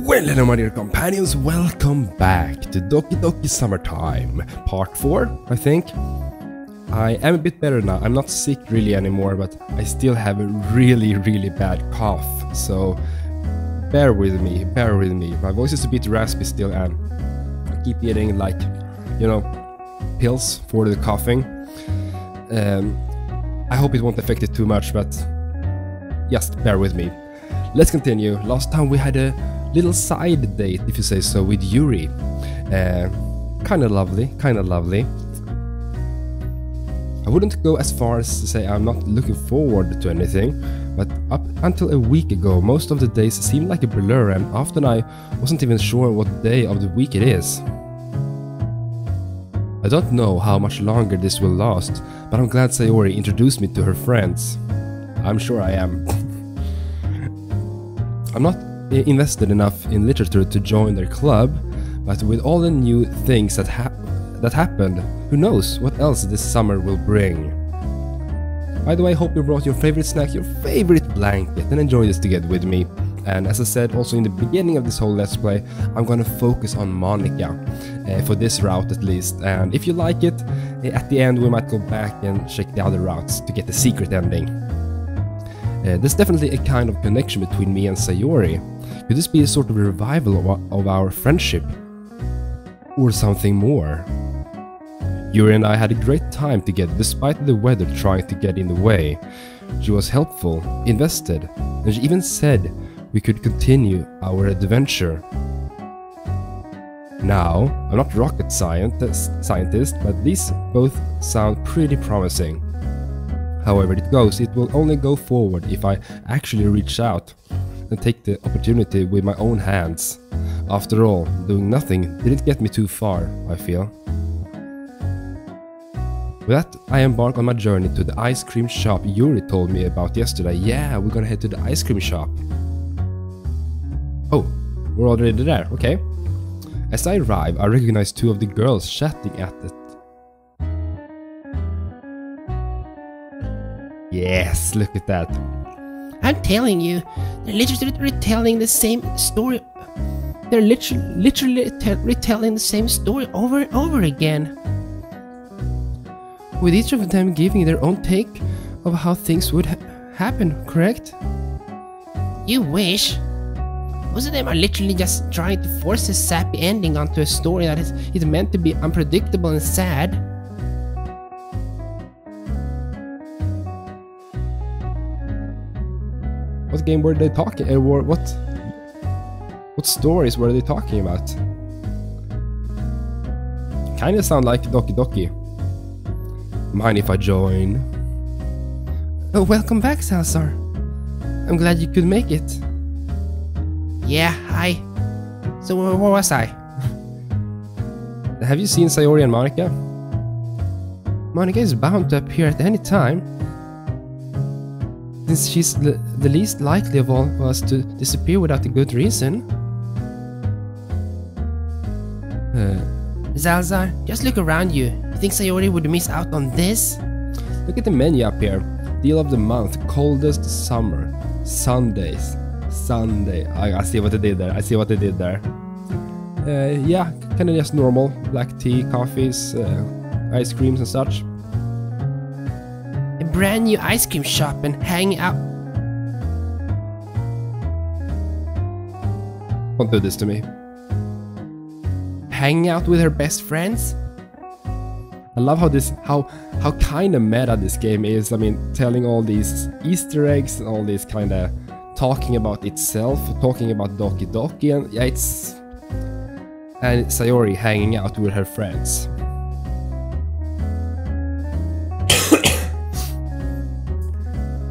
Well, hello my dear companions, welcome back to Doki Doki Summertime, part 4, I think. I am a bit better now, I'm not sick really anymore, but I still have a really bad cough, so bear with me. My voice is a bit raspy still, and I keep getting like, pills for the coughing. I hope it won't affect it too much, but just bear with me. Let's continue. Last time we had a little side date, if you say so, with Yuri. Kinda lovely. I wouldn't go as far as to say I'm not looking forward to anything, but up until a week ago, most of the days seemed like a blur, and often I wasn't even sure what day of the week it is. I don't know how much longer this will last, but I'm glad Sayori introduced me to her friends. I'm sure I am. I'm not invested enough in literature to join their club, but with all the new things that happened, who knows what else this summer will bring. By the way, I hope you brought your favorite snack, your favorite blanket, and enjoy this together with me. And as I said also in the beginning of this whole Let's Play, I'm gonna focus on Monica, for this route at least. And if you like it, at the end we might go back and check the other routes to get the secret ending. There's definitely a kind of connection between me and Sayori. Could this be a sort of revival of our friendship? Or something more? Yuri and I had a great time together despite the weather trying to get in the way. She was helpful, invested, and she even said we could continue our adventure. Now, I'm not a rocket scientist, but these both sound pretty promising. However it goes, it will only go forward if I actually reach out and take the opportunity with my own hands. After all, doing nothing didn't get me too far, I feel. With that, I embark on my journey to the ice cream shop Yuri told me about yesterday. Yeah, we're gonna head to the ice cream shop. Oh, we're already there, okay. As I arrive, I recognize two of the girls chatting at it. Yes, look at that. I'm telling you, they're literally retelling the same story. They're literally retelling the same story over and over again. With each of them giving their own take of how things would happen, correct? You wish. Most of them are literally just trying to force a sappy ending onto a story that is meant to be unpredictable and sad. What game were they talking? What stories were they talking about? Kinda sound like Doki Doki. Mind if I join? Oh, welcome back, Salazar. I'm glad you could make it. Yeah, hi. So where was I? Have you seen Sayori and Monica? Monica is bound to appear at any time, since she's the least likely of all of us to disappear without a good reason. Zalzar, just look around you. You think Sayori would miss out on this? Look at the menu up here. Deal of the month, coldest summer. Sunday. I see what they did there. Yeah, kinda just normal. Black tea, coffees, ice creams and such. A brand new ice cream shop and hanging out. Don't do this to me. Hanging out with her best friends? I love how kinda meta this game is. I mean, telling all these Easter eggs and all these kinda talking about itself, talking about Doki Doki, and yeah, and Sayori hanging out with her friends.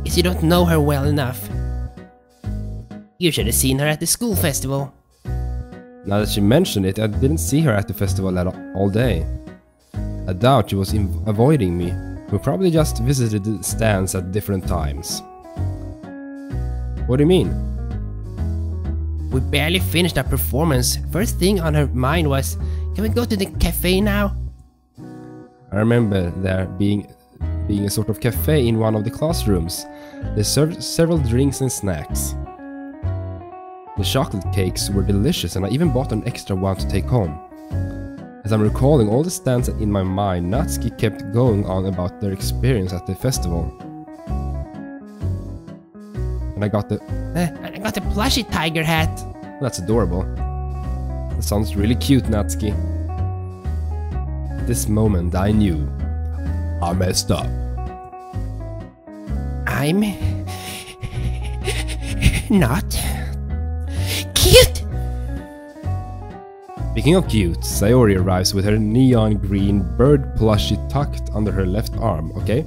Guess you don't know her well enough. You should have seen her at the school festival. Now that she mentioned it, I didn't see her at the festival all day. I doubt she was avoiding me. We probably just visited the stands at different times. What do you mean? We barely finished our performance. First thing on her mind was, can we go to the cafe now? I remember there being a sort of cafe in one of the classrooms. They served several drinks and snacks. The chocolate cakes were delicious and I even bought an extra one to take home. As I'm recalling all the stands in my mind, Natsuki kept going on about their experience at the festival. And I got the plushie tiger hat. That's adorable. That sounds really cute, Natsuki. At this moment I knew I messed up. I'm not cute. Speaking of cute, Sayori arrives with her neon green bird plushie tucked under her left arm, okay?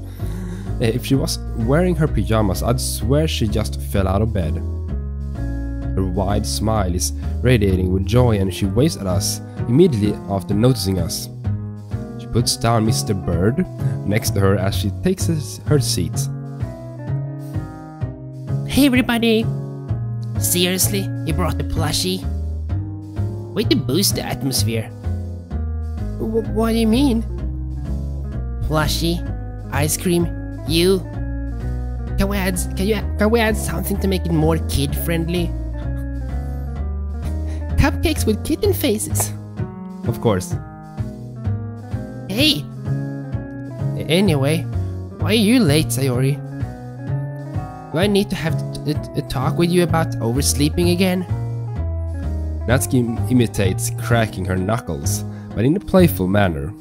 If she was wearing her pajamas, I'd swear she just fell out of bed. Her wide smile is radiating with joy and she waves at us immediately after noticing us. She puts down Mr. Bird next to her as she takes her seat. Hey everybody! Seriously, you brought the plushie? Way to boost the atmosphere. What do you mean? Plushie, ice cream, you. Can we add something to make it more kid friendly? Cupcakes with kitten faces. Of course. Hey! Anyway, why are you late, Sayori? Do I need to have a talk with you about oversleeping again? Natsuki imitates cracking her knuckles, but in a playful manner.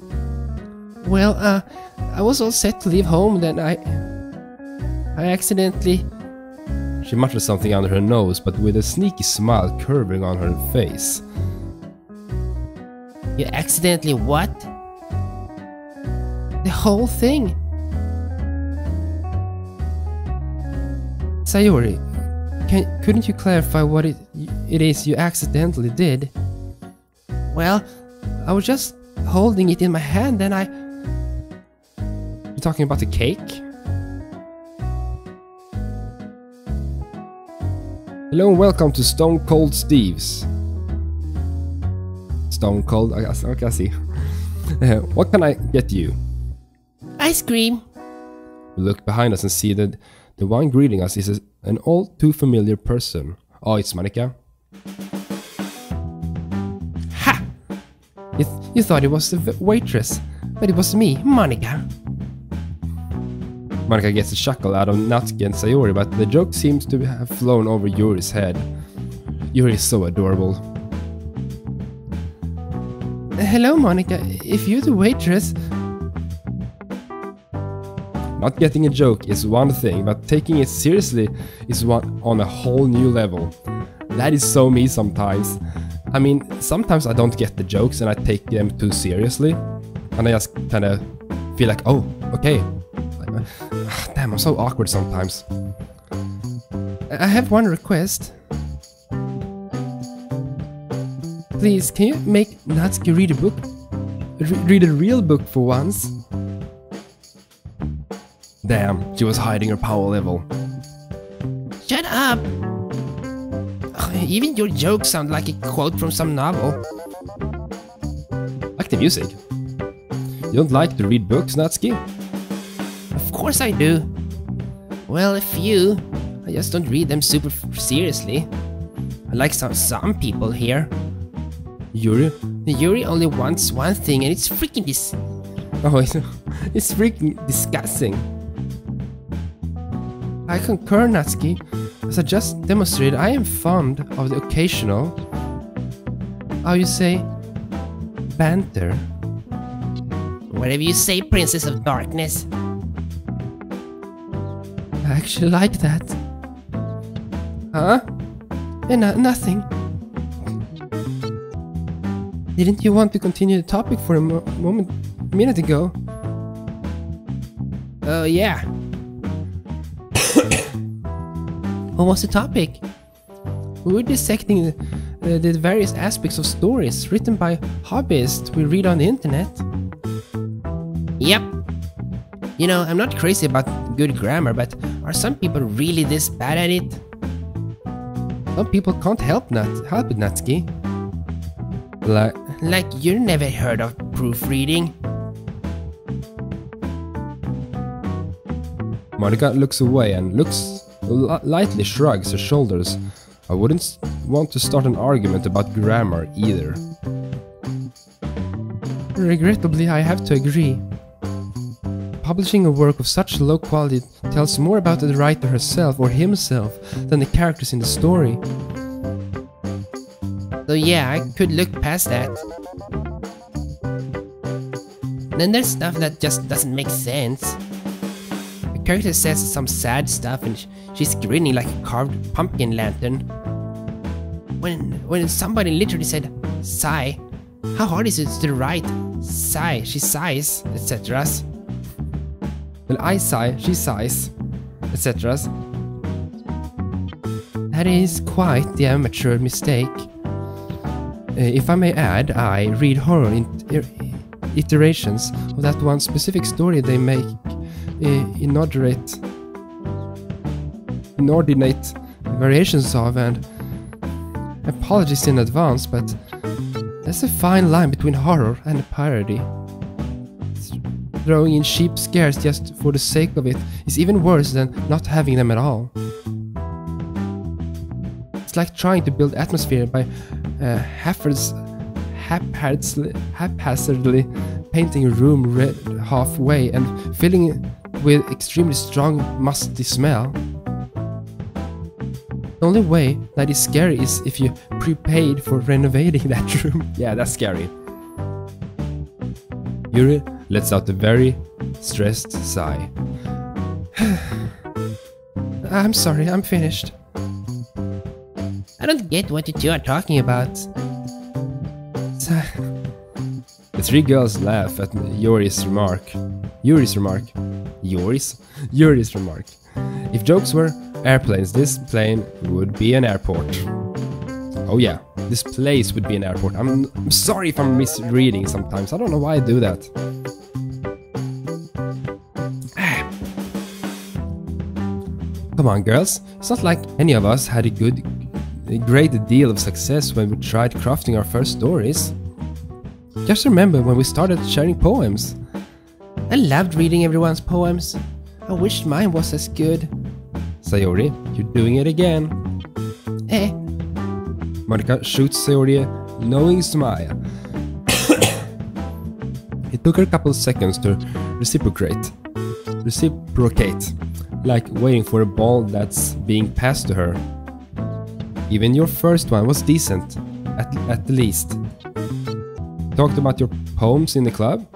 Well, I was all set to leave home, then I accidentally... She mutters something under her nose, but with a sneaky smile curving on her face. You accidentally what? The whole thing? Sayori, couldn't you clarify what it is you accidentally did? Well, I was just holding it in my hand and You're talking about the cake? Hello and welcome to Stone Cold Steve's. Stone Cold, okay, I see. What can I get you? Ice cream. We look behind us and see that the one greeting us is an all too familiar person. Oh, it's Monika. Ha! You thought it was the waitress, but it was me, Monika. Monika gets a chuckle out of Natsuki and Sayori, but the joke seems to have flown over Yuri's head. Yuri is so adorable. Hello, Monika. If you're the waitress... Not getting a joke is one thing, but taking it seriously is one on a whole new level. That is so me sometimes. I mean, sometimes I don't get the jokes and I take them too seriously. And I just kinda feel like, oh, okay. Damn, I'm so awkward sometimes. I have one request. Please, can you make Natsuki read a book? Read a real book for once? Damn, she was hiding her power level. Shut up! Even your jokes sound like a quote from some novel. Like the music. You don't like to read books, Natsuki? Of course I do. Well, a few. I just don't read them super seriously. I like some people here. Yuri? Yuri only wants one thing and it's freaking it's freaking disgusting. I concur, Natsuki. As I just demonstrated, I am fond of the occasional, how you say, banter. Whatever you say, Princess of Darkness. I actually like that. Huh? Nothing. Didn't you want to continue the topic for a minute ago? Oh, yeah. What was the topic? We were dissecting the various aspects of stories written by hobbyists we read on the internet. Yep. You know, I'm not crazy about good grammar, but are some people really this bad at it? Some people can't help it, Natsuki. Like you never heard of proofreading. Monika looks away and lightly shrugs her shoulders. I wouldn't want to start an argument about grammar either. Regrettably, I have to agree. Publishing a work of such low quality tells more about the writer herself or himself than the characters in the story. So yeah, I could look past that. Then there's stuff that just doesn't make sense. The character says some sad stuff and she's grinning like a carved pumpkin lantern. When somebody literally said, sigh, how hard is it to write? Sigh, she sighs, etc. Well, I sigh, she sighs, etc. That is quite the amateur mistake. If I may add, I read horror iterations of that one specific story they make inordinate variations of, and apologies in advance, but there's a fine line between horror and a parody. Throwing in cheap scares just for the sake of it is even worse than not having them at all. It's like trying to build atmosphere by haphazardly painting a room red halfway and filling it with extremely strong musty smell. The only way that is scary is if you prepaid for renovating that room. Yeah, that's scary. Yuri lets out a very stressed sigh. I'm sorry, I'm finished. I don't get what you two are talking about. The three girls laugh at Yuri's remark. If jokes were airplanes, this plane would be an airport. Oh yeah, this place would be an airport. I'm sorry if I'm misreading sometimes. I don't know why I do that. Come on, girls. It's not like any of us had a great deal of success when we tried crafting our first stories. Just remember when we started sharing poems. I loved reading everyone's poems. I wished mine was as good. Sayori, you're doing it again. Monika shoots Sayori a knowing smile. It took her a couple of seconds to reciprocate, like waiting for a ball that's being passed to her. Even your first one was decent, at the least. Talked about your poems in the club?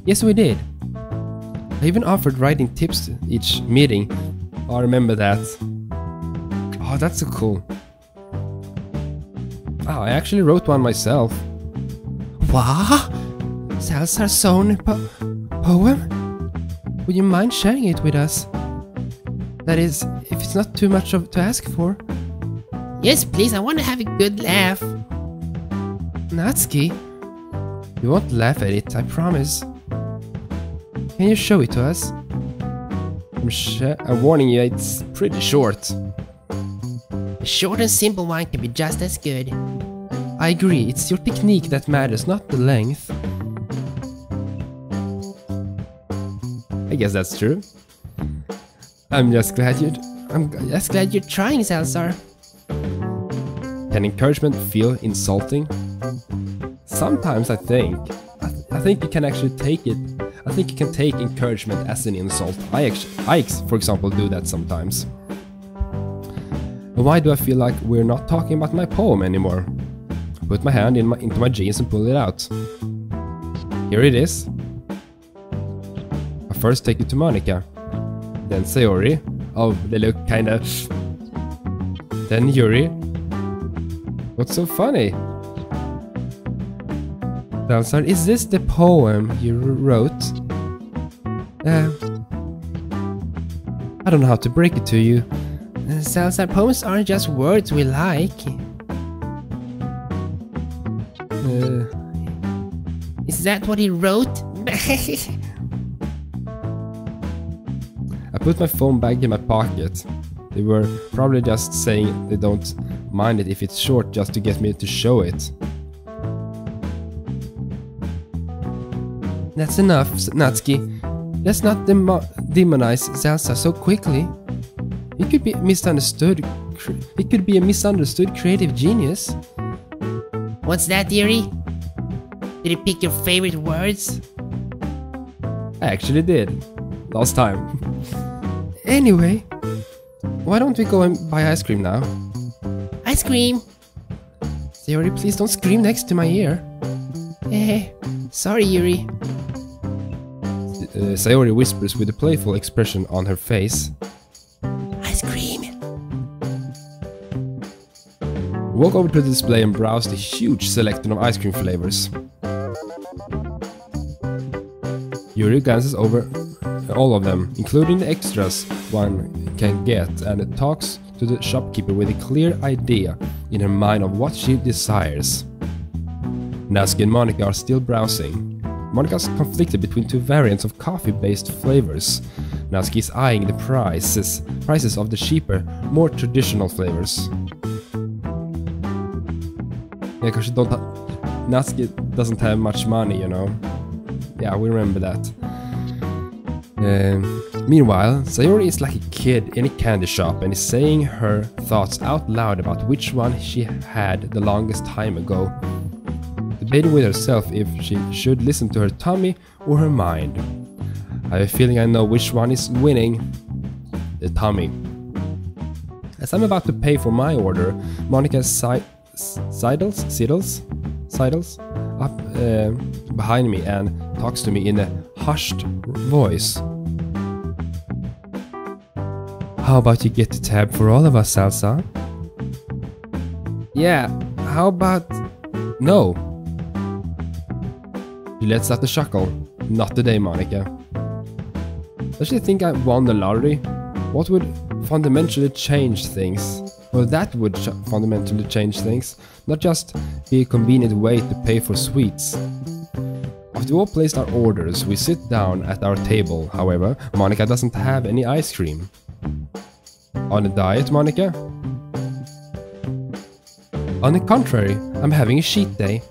Yes, we did. I even offered writing tips each meeting. I remember that. Oh, that's so cool. Oh, I actually wrote one myself. What? Salazar's own poem? Would you mind sharing it with us? That is, if it's not too much to ask for. Yes, please, I want to have a good laugh. Natsuki, you won't laugh at it, I promise. Can you show it to us? I'm warning you, it's pretty short. A short and simple one can be just as good. I agree, it's your technique that matters, not the length. I guess that's true. I'm just glad you're trying, Salazar. Can encouragement feel insulting? Sometimes I think you can actually take it. I think you can take encouragement as an insult. I, for example, do that sometimes. Why do I feel like we're not talking about my poem anymore? Put my hand into my jeans and pull it out. Here it is. I first take it to Monika. Then Sayori. Oh, they look kinda... Then Yuri. What's so funny? Salazar, is this the poem you wrote? I don't know how to break it to you. Salazar, poems aren't just words we like. Is that what he wrote? I put my phone back in my pocket. They were probably just saying they don't mind it if it's short just to get me to show it. That's enough, Natsuki. Let's not demonize Salazar so quickly. He could be misunderstood he could be a misunderstood creative genius. What's that, Yuri? Did you pick your favorite words? I actually did. Last time. Anyway, why don't we go and buy ice cream now? Ice cream! Sayori, please don't scream next to my ear. Sorry, Yuri. Sayori whispers with a playful expression on her face. Ice cream! We walk over to the display and browse the huge selection of ice cream flavors. Yuri glances over all of them, including the extras one can get, and talks to the shopkeeper with a clear idea in her mind of what she desires. Natsuki and Monika are still browsing. Monika's conflicted between two variants of coffee-based flavors. Natsuki is eyeing the prices of the cheaper, more traditional flavors. Yeah, because Natsuki doesn't have much money, you know. Yeah, we remember that. Meanwhile, Sayori is like a kid in a candy shop and is saying her thoughts out loud about which one she had the longest time ago, debating with herself if she should listen to her tummy or her mind. I have a feeling I know which one is winning. The tummy. As I'm about to pay for my order, Monika sidles up behind me and talks to me in a hushed voice. How about you get the tab for all of us, Salsa? Yeah, how about... No. She lets out a chuckle. Not today, Monika. Does she think I won the lottery? What would fundamentally change things? Well, that would fundamentally change things, not just be a convenient way to pay for sweets. After we all placed our orders, we sit down at our table. However, Monika doesn't have any ice cream. On a diet, Monika? On the contrary, I'm having a cheat day.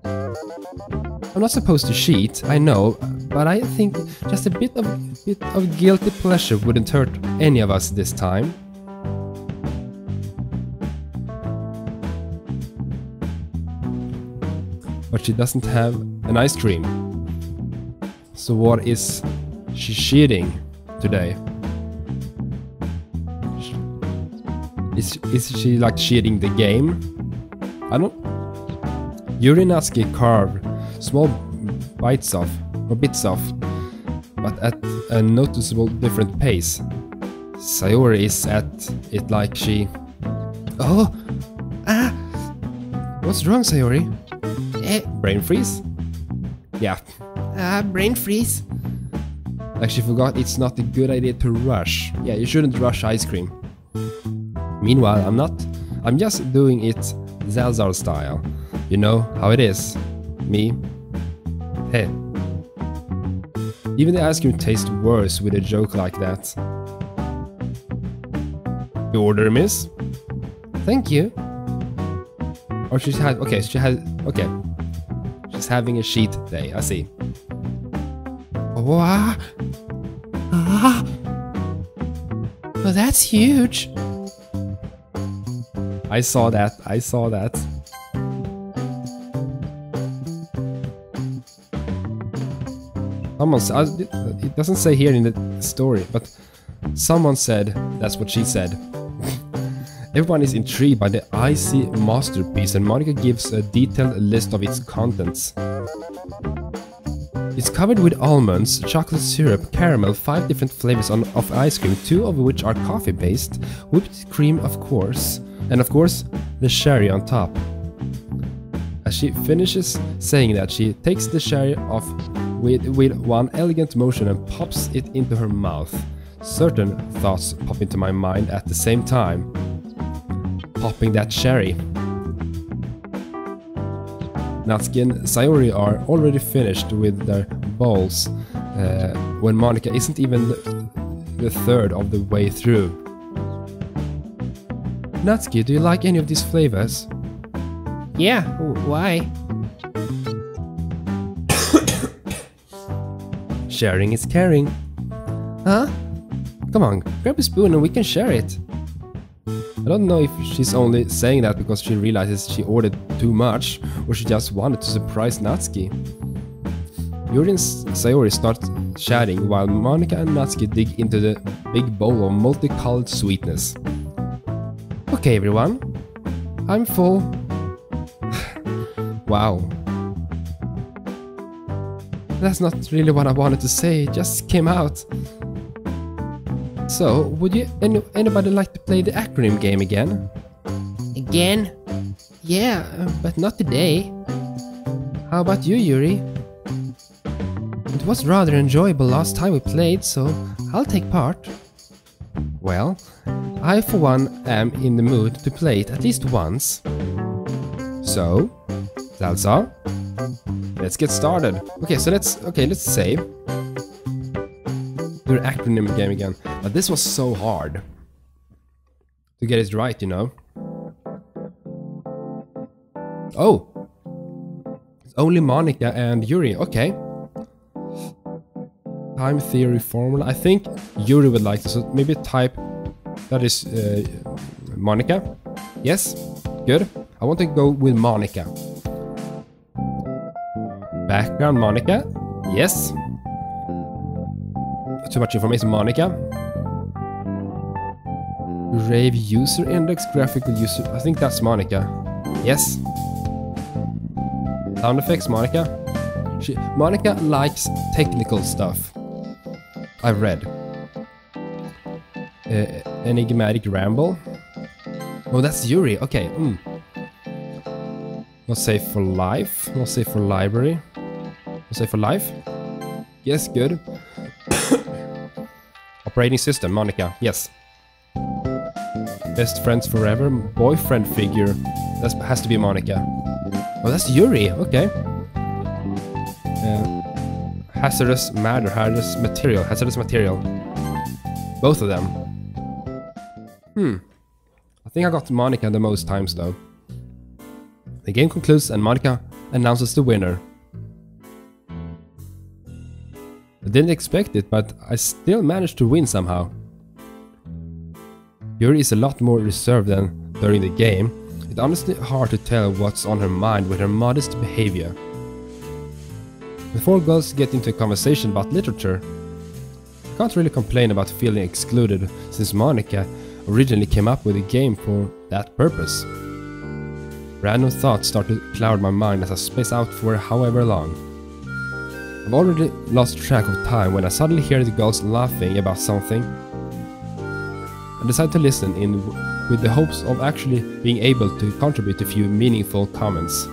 I'm not supposed to cheat, I know, but I think just a bit of guilty pleasure wouldn't hurt any of us this time. But she doesn't have an ice cream. So what is she cheating today? Is she like cheating the game? I don't... Yuri and Natsuki carve small bits off, but at a noticeable different pace. Sayori is at it like she... Oh! Ah! What's wrong, Sayori? Brain freeze? Yeah. Brain freeze. Like she forgot it's not a good idea to rush. Yeah, you shouldn't rush ice cream. Meanwhile, I'm just doing it Zalzal style. You know how it is. Me. Hey. Even the ice cream tastes worse with a joke like that. You order, miss? Thank you. Or she's having a cheat day, I see. Wow. Well, that's huge. I saw that. It doesn't say here in the story, but someone said that's what she said. Everyone is intrigued by the icy masterpiece, and Monika gives a detailed list of its contents. It's covered with almonds, chocolate syrup, caramel, 5 different flavors of ice cream, 2 of which are coffee-based, whipped cream of course, and of course, the cherry on top. As she finishes saying that, she takes the cherry off with one elegant motion and pops it into her mouth. Certain thoughts pop into my mind at the same time. Popping that cherry. Natsuki and Sayori are already finished with their bowls when Monika isn't even the third of the way through. Natsuki, do you like any of these flavors? Yeah, why? Sharing is caring. Huh? Come on, grab a spoon and we can share it. don't know if she's only saying that because she realizes she ordered too much, or she just wanted to surprise Natsuki. Yuri and Sayori start chatting while Monika and Natsuki dig into the big bowl of multicolored sweetness. Okay everyone, I'm full. Wow. That's not really what I wanted to say, it just came out. So, would anybody like to play the acronym game again? Again? Yeah, but not today. How about you, Yuri? It was rather enjoyable last time we played, so I'll take part. Well, I for one am in the mood to play it at least once. So, Salsa, let's get started. Okay, so let's save. Do the acronym game again. But this was so hard to get it right, you know. Oh, it's only Monika and Yuri. Okay. Time theory formula. I think Yuri would like to. So maybe type. That is Monika. Yes, good. I want to go with Monika. Background Monika. Yes. Too much information, Monika. Rave user index, graphical user. I think that's Monika. Yes. Sound effects, Monika. Monika likes technical stuff. I've read. Enigmatic ramble. Oh, that's Yuri. Okay. Not safe for life. Not safe for library. Not safe for life. Yes, good. Operating system, Monika. Yes. Best friends forever. Boyfriend figure. That has to be Monika. Oh, that's Yuri. Okay. Hazardous matter. Hazardous material. Hazardous material. Both of them. I think I got Monika the most times though. The game concludes and Monika announces the winner. I didn't expect it, but I still managed to win somehow. Yuri is a lot more reserved than during the game. It's honestly hard to tell what's on her mind with her modest behavior. The four girls get into a conversation about literature. I can't really complain about feeling excluded, since Monika originally came up with a game for that purpose. Random thoughts start to cloud my mind as I space out for however long. I've already lost track of time when I suddenly hear the girls laughing about something. I decide to listen in with the hopes of actually being able to contribute a few meaningful comments.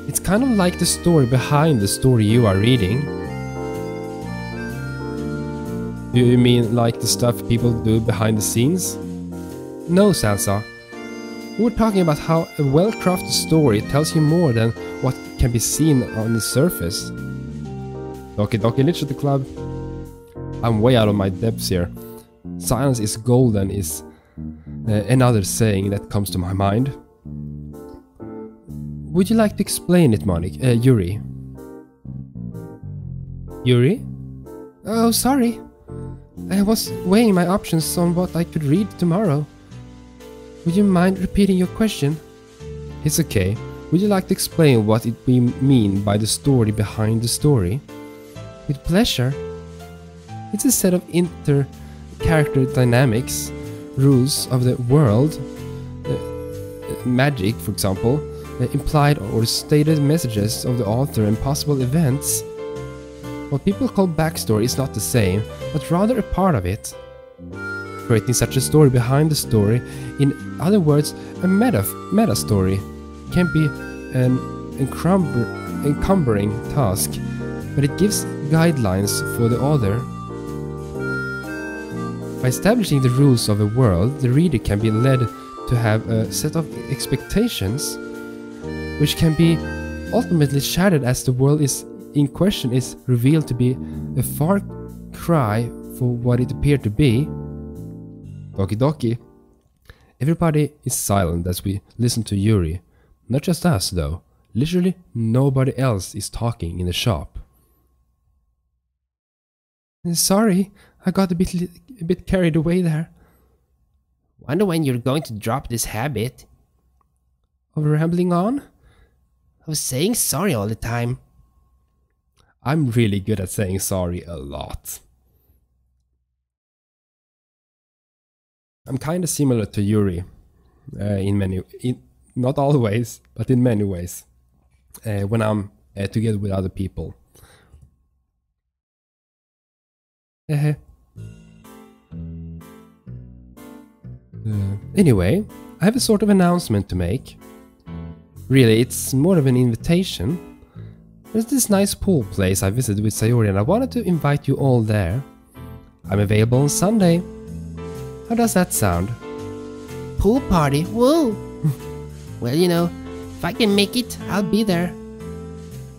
It's kind of like the story behind the story you are reading. Do you mean like the stuff people do behind the scenes? No, Salsa. We were talking about how a well-crafted story tells you more than what can be seen on the surface. Doki Doki Literature Club. I'm way out of my depths here. Silence is golden is another saying that comes to my mind. Would you like to explain it, Monika? Yuri? Yuri? Oh, sorry. I was weighing my options on what I could read tomorrow. Would you mind repeating your question? It's okay. Would you like to explain what we mean by the story behind the story? With pleasure. It's a set of inter-character dynamics, rules of the world, magic, for example, implied or stated messages of the author and possible events. What people call backstory is not the same, but rather a part of it. Creating such a story behind the story, in other words, a meta story, can be an encumbering task, but it gives guidelines for the author. By establishing the rules of a world, the reader can be led to have a set of expectations, which can be ultimately shattered as the world in question is revealed to be a far cry for what it appeared to be. Doki Doki. Everybody is silent as we listen to Yuri. Not just us, though. Literally nobody else is talking in the shop. Sorry, I got a bit carried away there. Wonder when you're going to drop this habit Of rambling on? of saying sorry all the time. I'm really good at saying sorry a lot. I'm kinda similar to Yuri. Not always, but in many ways. When I'm together with other people. Anyway, I have a sort of announcement to make. Really, it's more of an invitation. There's this nice pool place I visited with Sayori and I wanted to invite you all there. I'm available on Sunday. How does that sound? Pool party, whoa! Well, you know, if I can make it, I'll be there.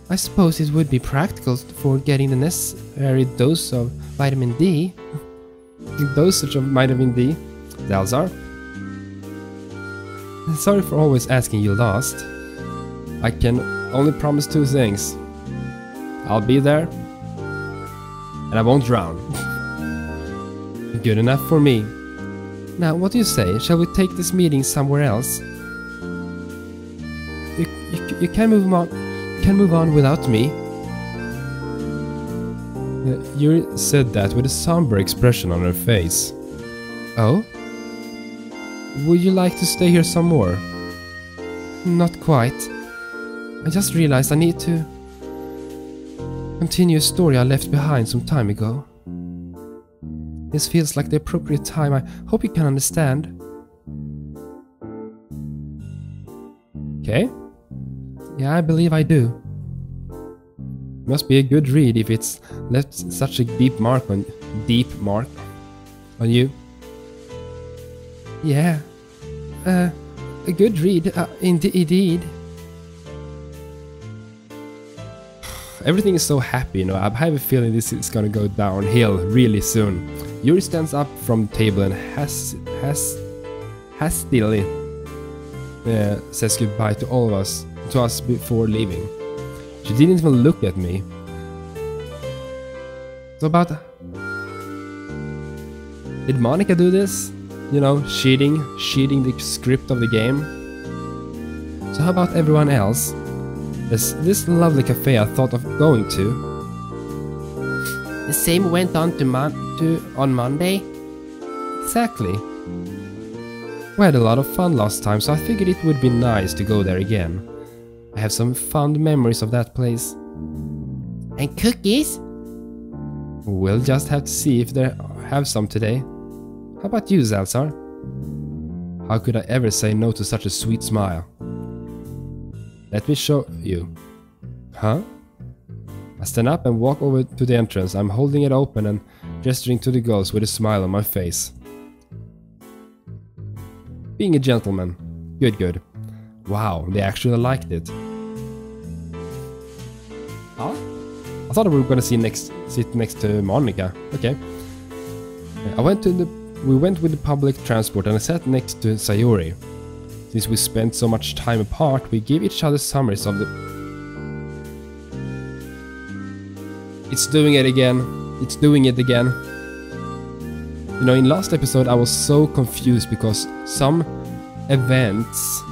I suppose it would be practical for getting the necessary dose of vitamin D. Dosage of vitamin D. Zalzar. Sorry for always asking you last. I can only promise two things. I'll be there, and I won't drown. Good enough for me. Now, what do you say? Shall we take this meeting somewhere else? You can move on without me. Yuri said that with a somber expression on her face. Oh? Would you like to stay here some more? Not quite. I just realized I need to continue a story I left behind some time ago. This feels like the appropriate time. I hope you can understand. Okay. Yeah, I believe I do. Must be a good read if it's left such a deep mark on you. Yeah. A good read, indeed. Everything is so happy, you know. I have a feeling this is gonna go downhill really soon. Yuri stands up from the table and hastily says goodbye to all of us, to us before leaving. She didn't even look at me. So about... Did Monica do this? You know, cheating the script of the game? So how about everyone else? This lovely cafe I thought of going to. The same went on on Monday? Exactly. We had a lot of fun last time, so I figured it would be nice to go there again. I have some fond memories of that place. And cookies? We'll just have to see if they have some today. How about you, Zalzar? How could I ever say no to such a sweet smile? Let me show you. Huh? I stand up and walk over to the entrance. I'm holding it open and gesturing to the girls with a smile on my face. Being a gentleman. Good. Wow, they actually liked it. Huh? I thought we were gonna sit next to Monica. Okay. We went with the public transport and I sat next to Sayori. Since we spent so much time apart, we gave each other summaries of the... It's doing it again. You know, in last episode I was so confused because some events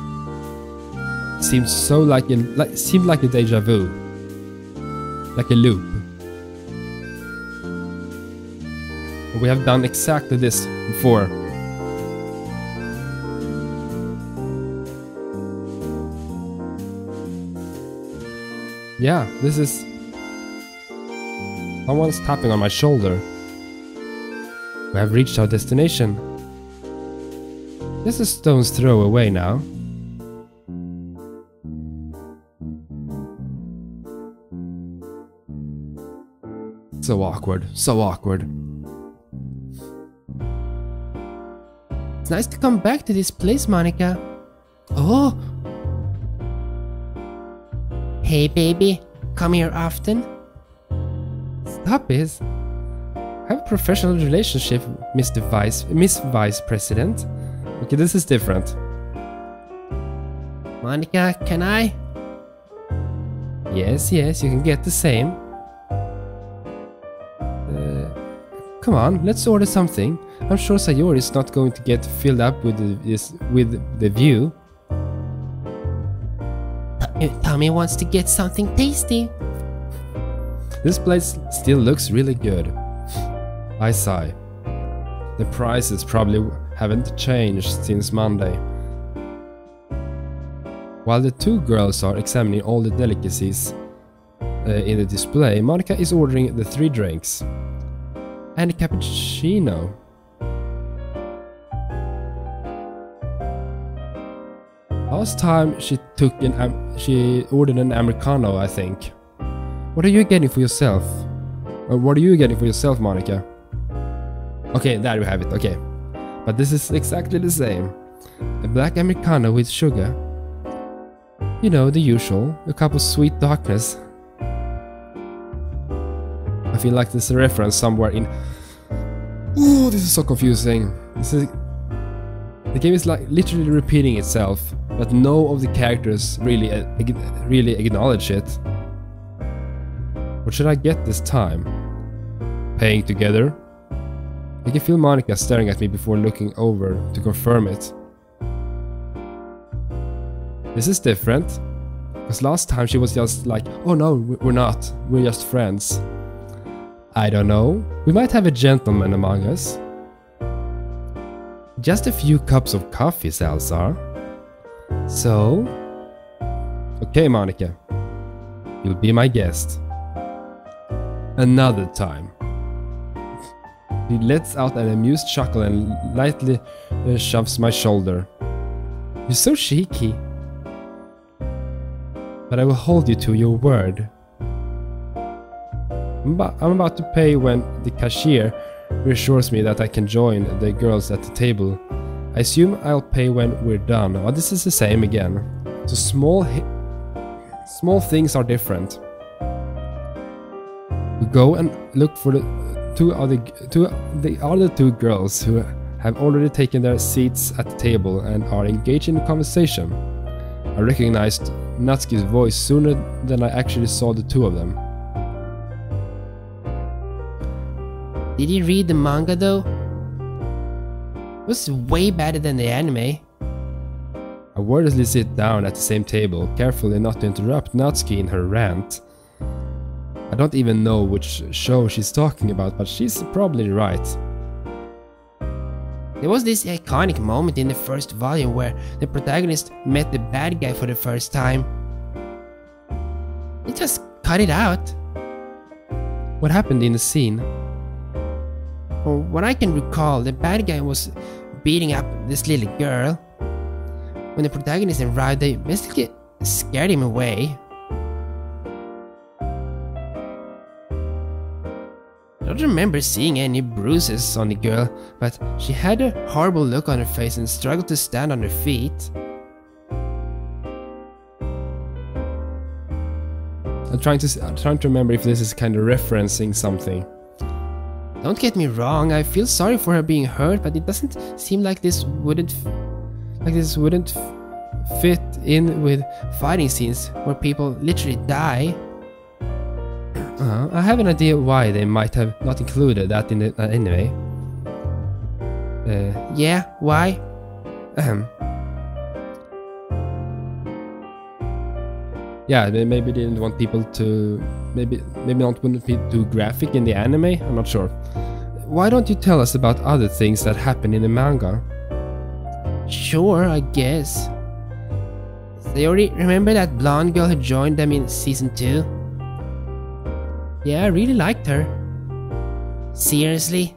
seemed so like a deja vu. Like a loop. And we have done exactly this before. Yeah, this is... Someone's tapping on my shoulder. We have reached our destination. Just a stone's throw away now. So awkward. It's nice to come back to this place, Monica. Oh! Hey, baby. Come here often? Stop it. I have a professional relationship, Miss Vice President. Okay, this is different. Monica, can I? Yes, you can get the same. Come on, let's order something. I'm sure Sayori is not going to get filled up with the view. Tommy wants to get something tasty. This place still looks really good. I sigh. The prices probably haven't changed since Monday. While the two girls are examining all the delicacies in the display, Monica is ordering the 3 drinks and a cappuccino. Last time she ordered an Americano, I think. What are you getting for yourself? Or what are you getting for yourself, Monica? Okay, there you have it, okay. But this is exactly the same. A black Americano with sugar. You know, the usual. A cup of sweet darkness. I feel like there's a reference somewhere in... Ooh, this is so confusing. The game is like literally repeating itself, but no of the characters really acknowledge it. What should I get this time? Paying together? I can feel Monica staring at me before looking over to confirm it. This is different, because last time she was just like, oh no, we're not, we're just friends. I don't know, we might have a gentleman among us. Just a few cups of coffee, Salazar. So? Okay, Monica. You'll be my guest. Another time. He lets out an amused chuckle and lightly shoves my shoulder. You're so cheeky. But I will hold you to your word. I'm about to pay when the cashier reassures me that I can join the girls at the table. I assume I'll pay when we're done. Oh, this is the same again. So small things are different. We go and look for the other two girls who have already taken their seats at the table and are engaged in conversation. I recognized Natsuki's voice sooner than I actually saw the two of them. Did you read the manga though? It was way better than the anime. I wordlessly sit down at the same table, carefully not to interrupt Natsuki in her rant. I don't even know which show she's talking about, but she's probably right. There was this iconic moment in the first volume where the protagonist met the bad guy for the first time. They just cut it out. What happened in the scene? From what I can recall, the bad guy was beating up this little girl. When the protagonist arrived, they basically scared him away. I don't remember seeing any bruises on the girl, but she had a horrible look on her face and struggled to stand on her feet. I'm trying to remember if this is kind of referencing something. Don't get me wrong, I feel sorry for her being hurt, but it doesn't seem like this wouldn't fit in with fighting scenes where people literally die. I have an idea why they might have not included that in the anime. Yeah, why? Yeah, they maybe didn't want people to... Maybe not want to be too graphic in the anime? I'm not sure. Why don't you tell us about other things that happen in the manga? Sure, I guess. Sayori, remember that blonde girl who joined them in season 2? Yeah, I really liked her. Seriously?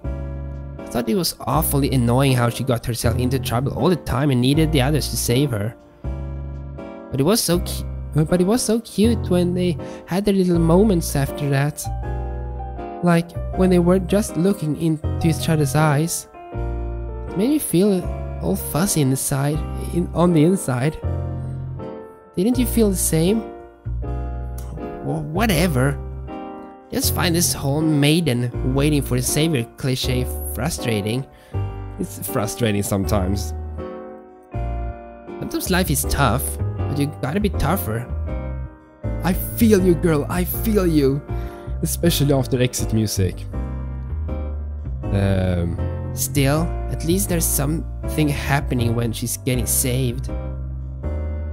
I thought it was awfully annoying how she got herself into trouble all the time and needed the others to save her. But it was so cute when they had their little moments after that. Like when they were just looking into each other's eyes. It made me feel all fuzzy on the inside. Didn't you feel the same? Well, whatever. Just find this whole maiden waiting for the savior cliche frustrating. It's frustrating sometimes. Sometimes life is tough, but you gotta be tougher. I feel you, girl, I feel you. Especially after exit music. Still, at least there's something happening when she's getting saved.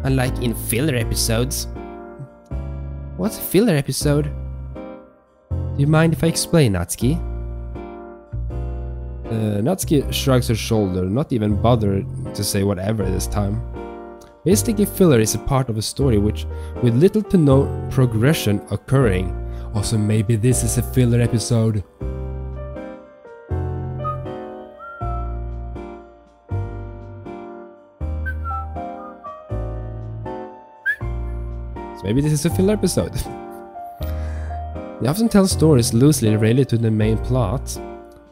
Unlike in filler episodes. What's a filler episode? Do you mind if I explain, Natsuki? Natsuki shrugs her shoulder, not even bothered to say whatever this time. Basically, filler is a part of a story with little to no progression occurring. Also, maybe this is a filler episode. So maybe this is a filler episode. They often tell stories loosely related to the main plot.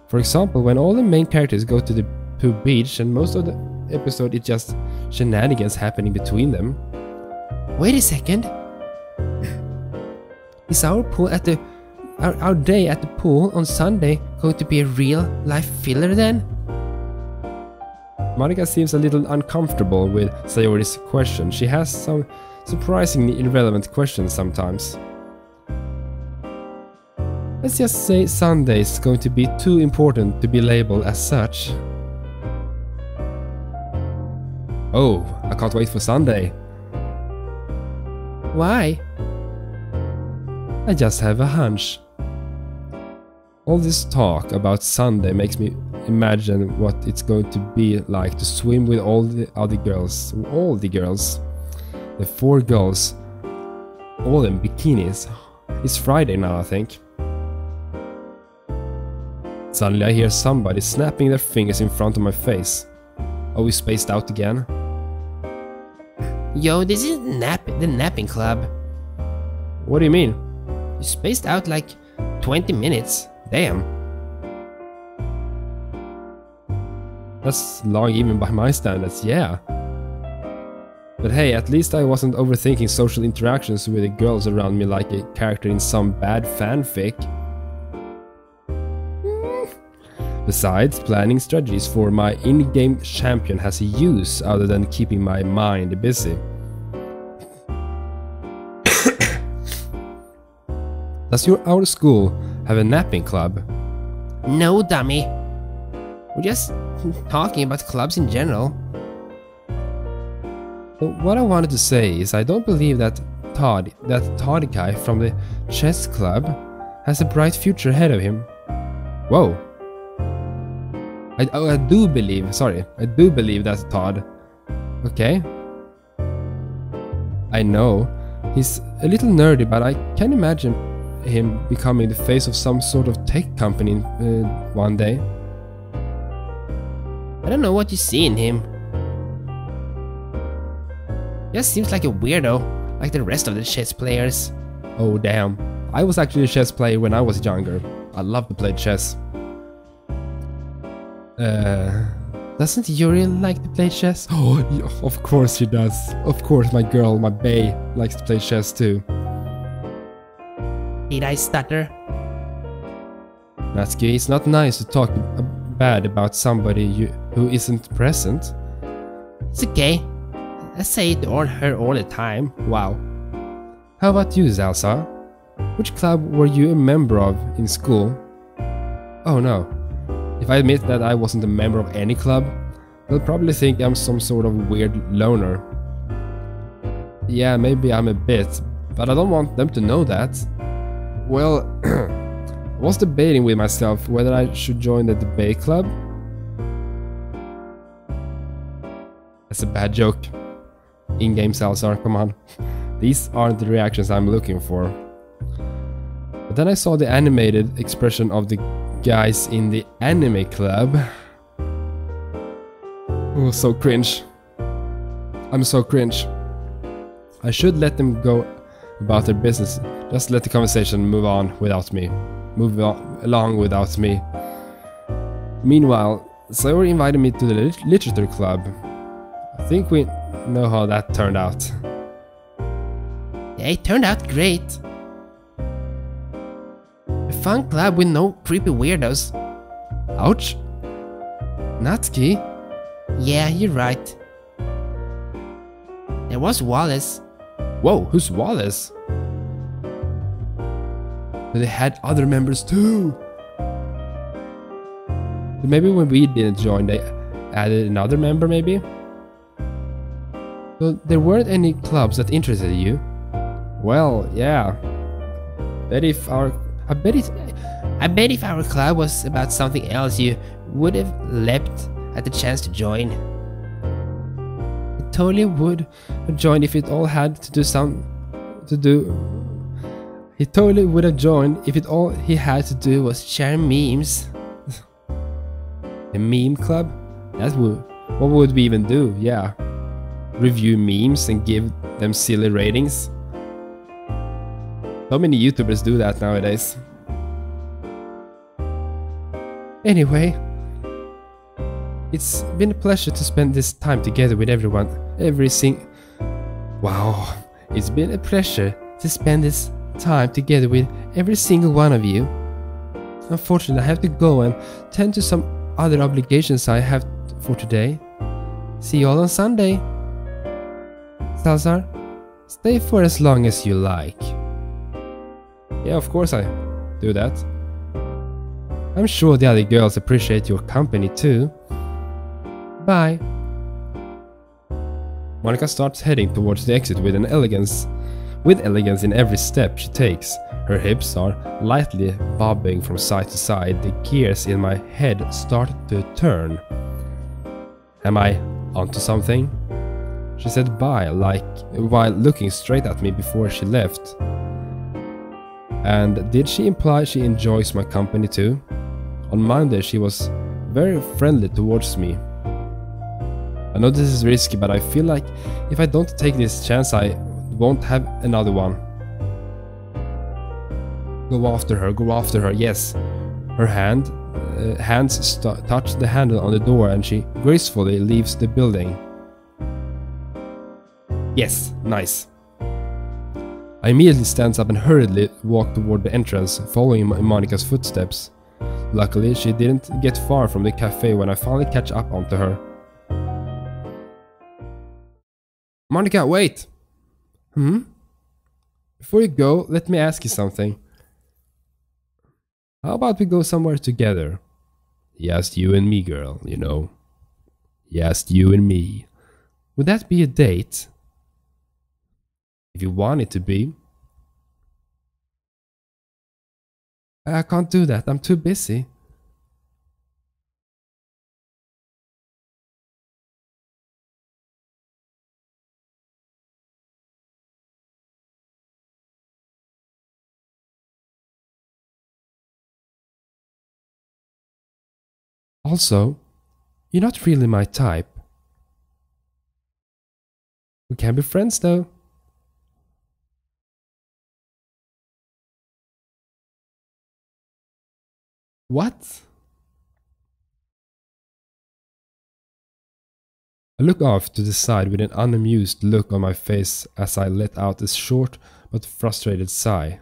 For example, when all the main characters go to the beach and most of the episode is just shenanigans happening between them. Wait a second. Is our day at the pool on Sunday going to be a real life filler then? Monika seems a little uncomfortable with Sayori's question. She has some surprisingly irrelevant questions sometimes. Let's just say Sunday is going to be too important to be labeled as such. Oh, I can't wait for Sunday. Why? I just have a hunch. All this talk about Sunday makes me imagine what it's going to be like to swim with all the other girls. All the girls. The 4 girls. All in bikinis. It's Friday now, I think. Suddenly I hear somebody snapping their fingers in front of my face. Are we spaced out again? Yo, this is the napping club. What do you mean? You spaced out like 20 minutes. Damn. That's long even by my standards, yeah. But hey, at least I wasn't overthinking social interactions with the girls around me like a character in some bad fanfic. Besides, planning strategies for my in-game champion has a use other than keeping my mind busy. Does our school have a napping club? No, dummy. We're just talking about clubs in general. But what I wanted to say is I don't believe that Todd guy from the chess club has a bright future ahead of him. Whoa. I do believe that's Todd. Okay. I know, he's a little nerdy, but I can imagine him becoming the face of some sort of tech company one day. I don't know what you see in him. Just seems like a weirdo, like the rest of the chess players. Oh damn, I was actually a chess player when I was younger. I loved to play chess. Doesn't Yuri like to play chess? Oh, yeah, of course she does. Of course my girl, my bae, likes to play chess too. Did I stutter? Natsuki, it's not nice to talk bad about somebody who isn't present. It's okay. I say it to her all the time. Wow. How about you, Zelsa? Which club were you a member of in school? Oh no. If I admit that I wasn't a member of any club, they'll probably think I'm some sort of weird loner. Yeah, maybe I'm a bit, but I don't want them to know that. Well, I was debating with myself whether I should join the debate club. That's a bad joke. In-game Salazar, come on. These aren't the reactions I'm looking for. But then I saw the animated expression of the guys in the anime club. Oh, so cringe. I'm so cringe. I should let them go about their business. Just let the conversation move on without me. Move along without me. Meanwhile, Sayori invited me to the literature club. I think we know how that turned out. Yeah, it turned out great. A fun club with no creepy weirdos. Ouch. Natsuki? Yeah, you're right. There was Wallace. Whoa, who's Wallace? But they had other members too. But maybe when we didn't join, they added another member, maybe? So there weren't any clubs that interested you? Well, yeah. I bet if our club was about something else, you would have leapt at the chance to join. I totally would have joined if it all had to do He totally would have joined if it all he had to do was share memes. A meme club? What would we even do? Yeah. Review memes and give them silly ratings. So many YouTubers do that nowadays. Anyway, it's been a pleasure to spend this time together with everyone. Wow, it's been a pleasure to spend this time together with every single one of you. Unfortunately, I have to go and tend to some other obligations I have for today. See you all on Sunday. Salazar, stay for as long as you like. Yeah, of course I do that. I'm sure the other girls appreciate your company too. Bye. Monica starts heading towards the exit with elegance in every step she takes. Her hips are lightly bobbing from side to side. The gears in my head start to turn. Am I onto something? She said bye while looking straight at me before she left. And did she imply she enjoys my company too? On Monday she was very friendly towards me. I know this is risky, but I feel like if I don't take this chance I won't have another one. Go after her, yes. Her hands touch the handle on the door and she gracefully leaves the building. Yes, nice. I immediately stand up and hurriedly walk toward the entrance, following Monica's footsteps. Luckily, she didn't get far from the cafe when I finally catch up onto her. Monica, wait! Before you go, let me ask you something. How about we go somewhere together? Just you and me, girl, you know. Just you and me. Would that be a date? If you want it to be. I can't do that, I'm too busy. Also, you're not really my type. We can be friends though. What? I look off to the side with an unamused look on my face as I let out a short but frustrated sigh.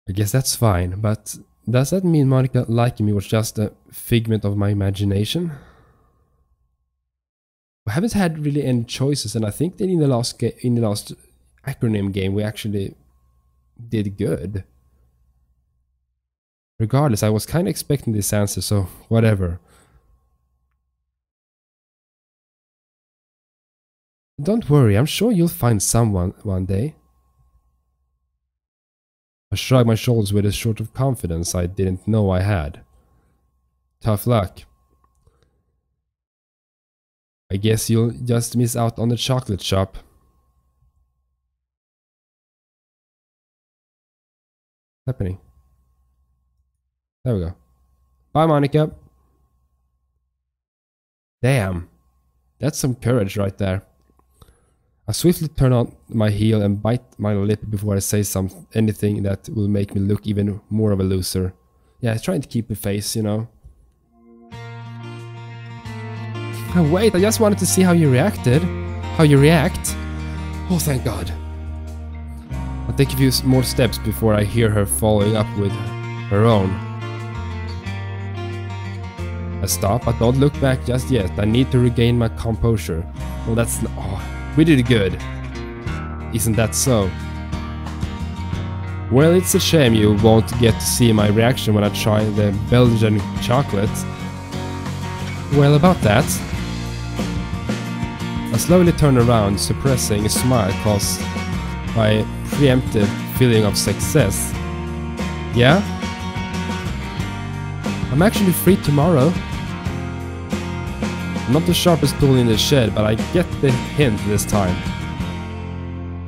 I guess that's fine, but does that mean Monica liking me was just a figment of my imagination? We haven't had really any choices, and I think that in the last acronym game we actually did good. Regardless, I was kind of expecting this answer, so whatever. Don't worry, I'm sure you'll find someone one day. I shrugged my shoulders with a sort of confidence I didn't know I had. Tough luck. I guess you'll just miss out on the chocolate shop. What's happening? There we go. Bye, Monica. Damn. That's some courage right there. I swiftly turn on my heel and bite my lip before I say anything that will make me look even more of a loser. Yeah, trying to keep a face, you know. Oh, wait, I just wanted to see how you reacted. How you react. Oh, thank God. I'll take a few more steps before I hear her following up with her own. I stop, but don't look back just yet. I need to regain my composure. Well, that's... Oh, we did good. Isn't that so? Well, it's a shame you won't get to see my reaction when I try the Belgian chocolate. Well, about that. I slowly turn around, suppressing a smile caused by a preemptive feeling of success. Yeah? I'm actually free tomorrow. I'm not the sharpest tool in the shed, but I get the hint this time.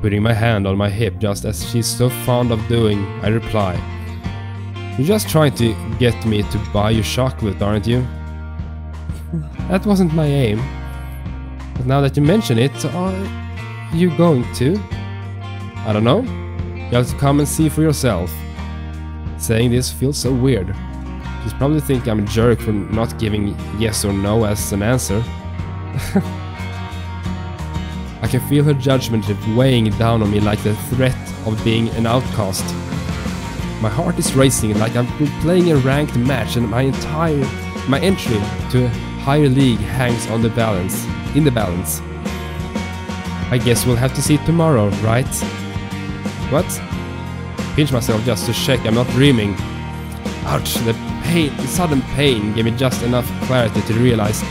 Putting my hand on my hip just as she's so fond of doing, I reply. You're just trying to get me to buy you chocolate, aren't you? That wasn't my aim. But now that you mention it, are you going to? I don't know. You have to come and see for yourself. Saying this feels so weird. She's probably thinking I'm a jerk for not giving yes or no as an answer. I can feel her judgment weighing down on me like the threat of being an outcast. My heart is racing like I've been playing a ranked match and my entry to a higher league hangs on the balance. I guess we'll have to see tomorrow, right? What? Pinch myself just to check I'm not dreaming. Ouch, the sudden pain gave me just enough clarity to realize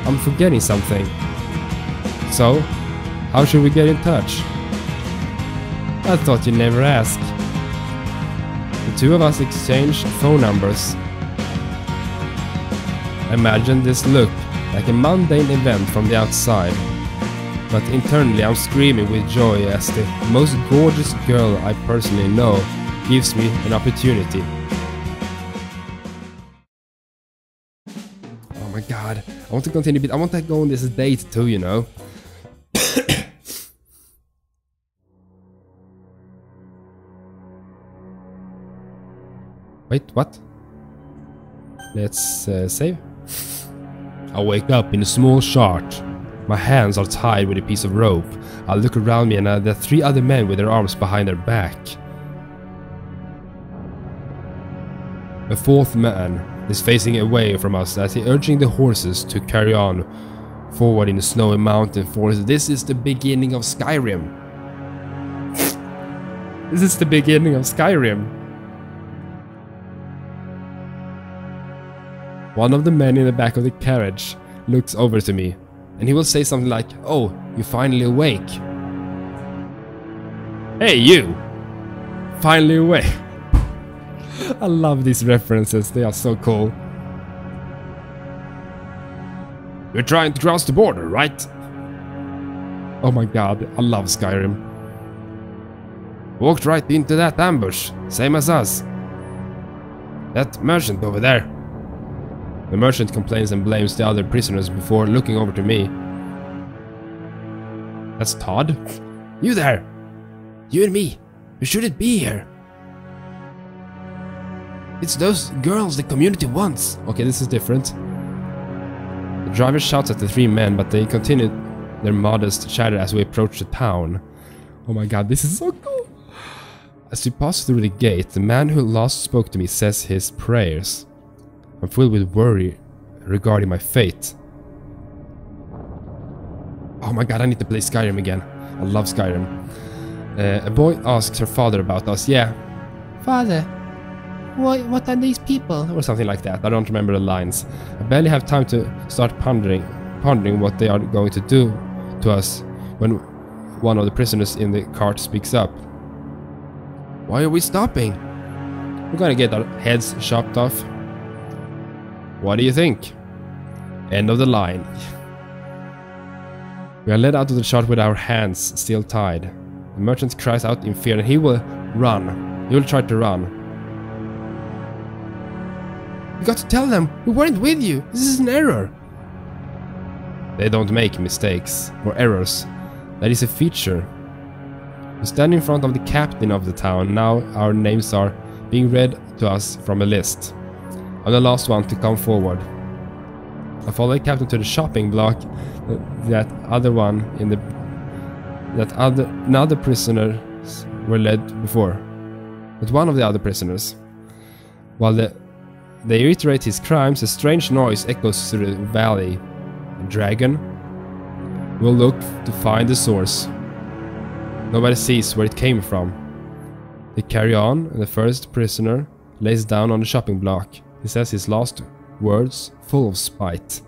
I'm forgetting something. So, how should we get in touch? I thought you'd never ask. The two of us exchanged phone numbers. Imagine this look like a mundane event from the outside, but internally I'm screaming with joy as the most gorgeous girl I personally know gives me an opportunity. Oh my god, I want to continue a bit. I want to go on this date too, you know. Wait, what? Let's save. I wake up in a small chart. My hands are tied with a piece of rope. I look around me and there are three other men with their arms behind their back. A fourth man is facing away from us as he urging the horses to carry on forward in the snowy mountain forest. This is the beginning of Skyrim. This is the beginning of Skyrim. One of the men in the back of the carriage looks over to me, and he will say something like, "Oh, you're finally awake." Hey, you! Finally awake. I love these references, they are so cool. You're trying to cross the border, right? Oh my god, I love Skyrim. Walked right into that ambush, same as us. That merchant over there. The merchant complains and blames the other prisoners before looking over to me. That's Todd? You there! You and me, we shouldn't be here. It's those girls the community wants. Okay, this is different. The driver shouts at the three men, but they continue their modest chatter as we approach the town. Oh my god, this is so cool! As we pass through the gate, the man who last spoke to me says his prayers. I'm filled with worry regarding my fate. Oh my god, I need to play Skyrim again. I love Skyrim. A boy asks her father about us. Yeah. Father, what are these people? Or something like that. I don't remember the lines. I barely have time to start pondering what they are going to do to us when one of the prisoners in the cart speaks up. Why are we stopping? We're gonna get our heads chopped off. What do you think? End of the line. We are led out of the chart with our hands still tied. The merchant cries out in fear and he will run. He will try to run. You got to tell them we weren't with you. This is an error. They don't make mistakes or errors. That is a feature. We stand in front of the captain of the town. Now our names are being read to us from a list. I'm the last one to come forward. I follow the captain to the shopping block. Another prisoners were led before. But one of the other prisoners. While they reiterate his crimes, a strange noise echoes through the valley. A dragon will look to find the source. Nobody sees where it came from. They carry on, and the first prisoner lays down on the shopping block. He says his last words full of spite.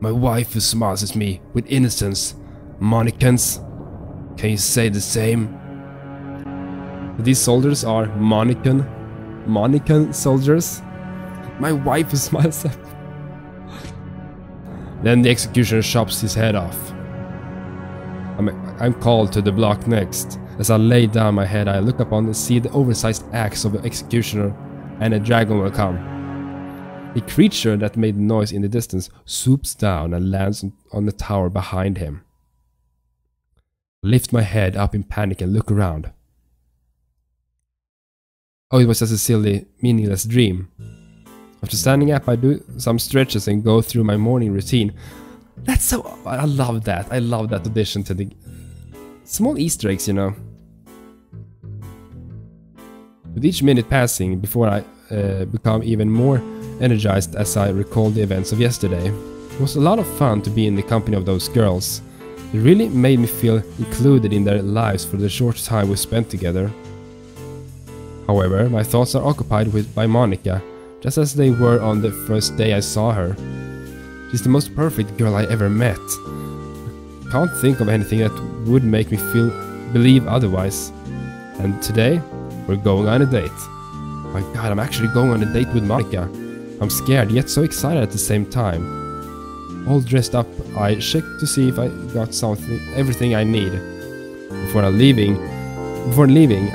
My wife who smiles at me with innocence. Monicans, can you say the same? These soldiers are Monican soldiers. My wife who smiles at me. Then the executioner chops his head off. I'm called to the block next. As I lay down my head, I look upon and see the oversized axe of the executioner, and a dragon will come. The creature that made noise in the distance swoops down and lands on the tower behind him. I lift my head up in panic and look around. Oh, it was just a silly, meaningless dream. After standing up, I do some stretches and go through my morning routine. That's so... I love that. I love that addition to the... Small Easter eggs, you know. With each minute passing, before I become even more energized as I recall the events of yesterday, it was a lot of fun to be in the company of those girls. It really made me feel included in their lives for the short time we spent together. However, my thoughts are occupied by Monica, just as they were on the first day I saw her. She's the most perfect girl I ever met. Can't think of anything that would make me believe otherwise. And today, we're going on a date. My god, I'm actually going on a date with Monica. I'm scared yet so excited at the same time. All dressed up, I check to see if I got everything I need. Before leaving,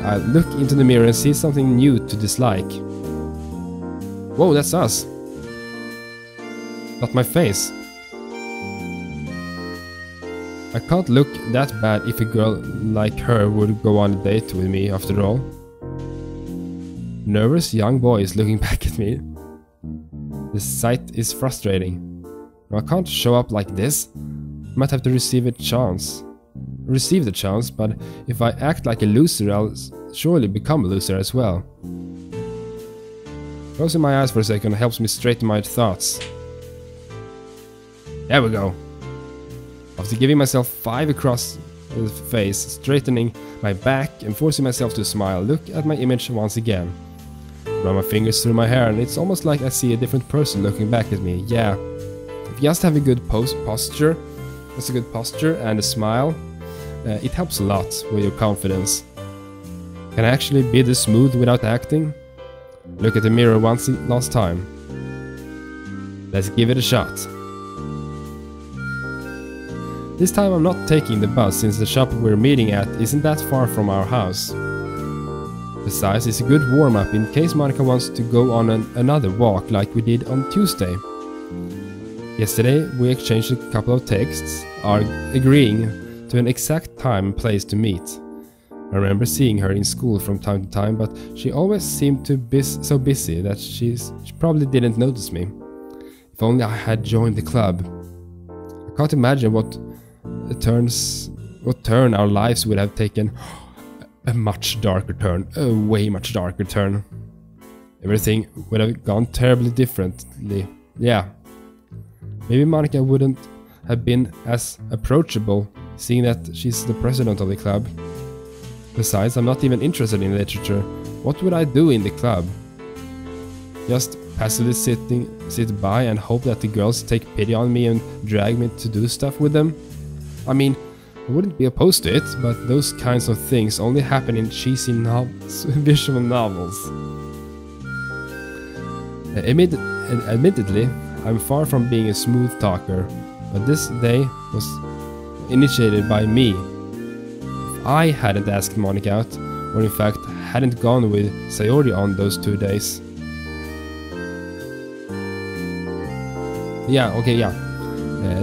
I look into the mirror and see something new to dislike. Whoa, that's us. Not my face. I can't look that bad if a girl like her would go on a date with me after all. Nervous young boy is looking back at me. The sight is frustrating. I can't show up like this. I might have to receive the chance, but if I act like a loser, I'll surely become a loser as well. Closing my eyes for a second helps me straighten my thoughts. There we go. After giving myself 5 across the face, straightening my back and forcing myself to smile, look at my image once again. Run my fingers through my hair and it's almost like I see a different person looking back at me. Yeah, if you just have a good posture, that's a good posture and a smile, it helps a lot with your confidence. Can I actually be this smooth without acting? Look at the mirror last time. Let's give it a shot. This time I'm not taking the bus since the shop we're meeting at isn't that far from our house. Besides, it's a good warm-up in case Monica wants to go on another walk like we did on Tuesday. Yesterday we exchanged a couple of texts, agreeing to an exact time and place to meet. I remember seeing her in school from time to time, but she always seemed to be so busy that she probably didn't notice me. If only I had joined the club. I can't imagine what turn our lives would have taken. A much darker turn, a way much darker turn. Everything would have gone terribly differently. Yeah. Maybe Monica wouldn't have been as approachable, seeing that she's the president of the club. Besides, I'm not even interested in literature. What would I do in the club? Just passively sit by and hope that the girls take pity on me and drag me to do stuff with them? I mean, I wouldn't be opposed to it, but those kinds of things only happen in cheesy visual novels. Admittedly, I'm far from being a smooth talker, but this day was initiated by me. If I hadn't asked Monica out, or in fact hadn't gone with Sayori on those 2 days.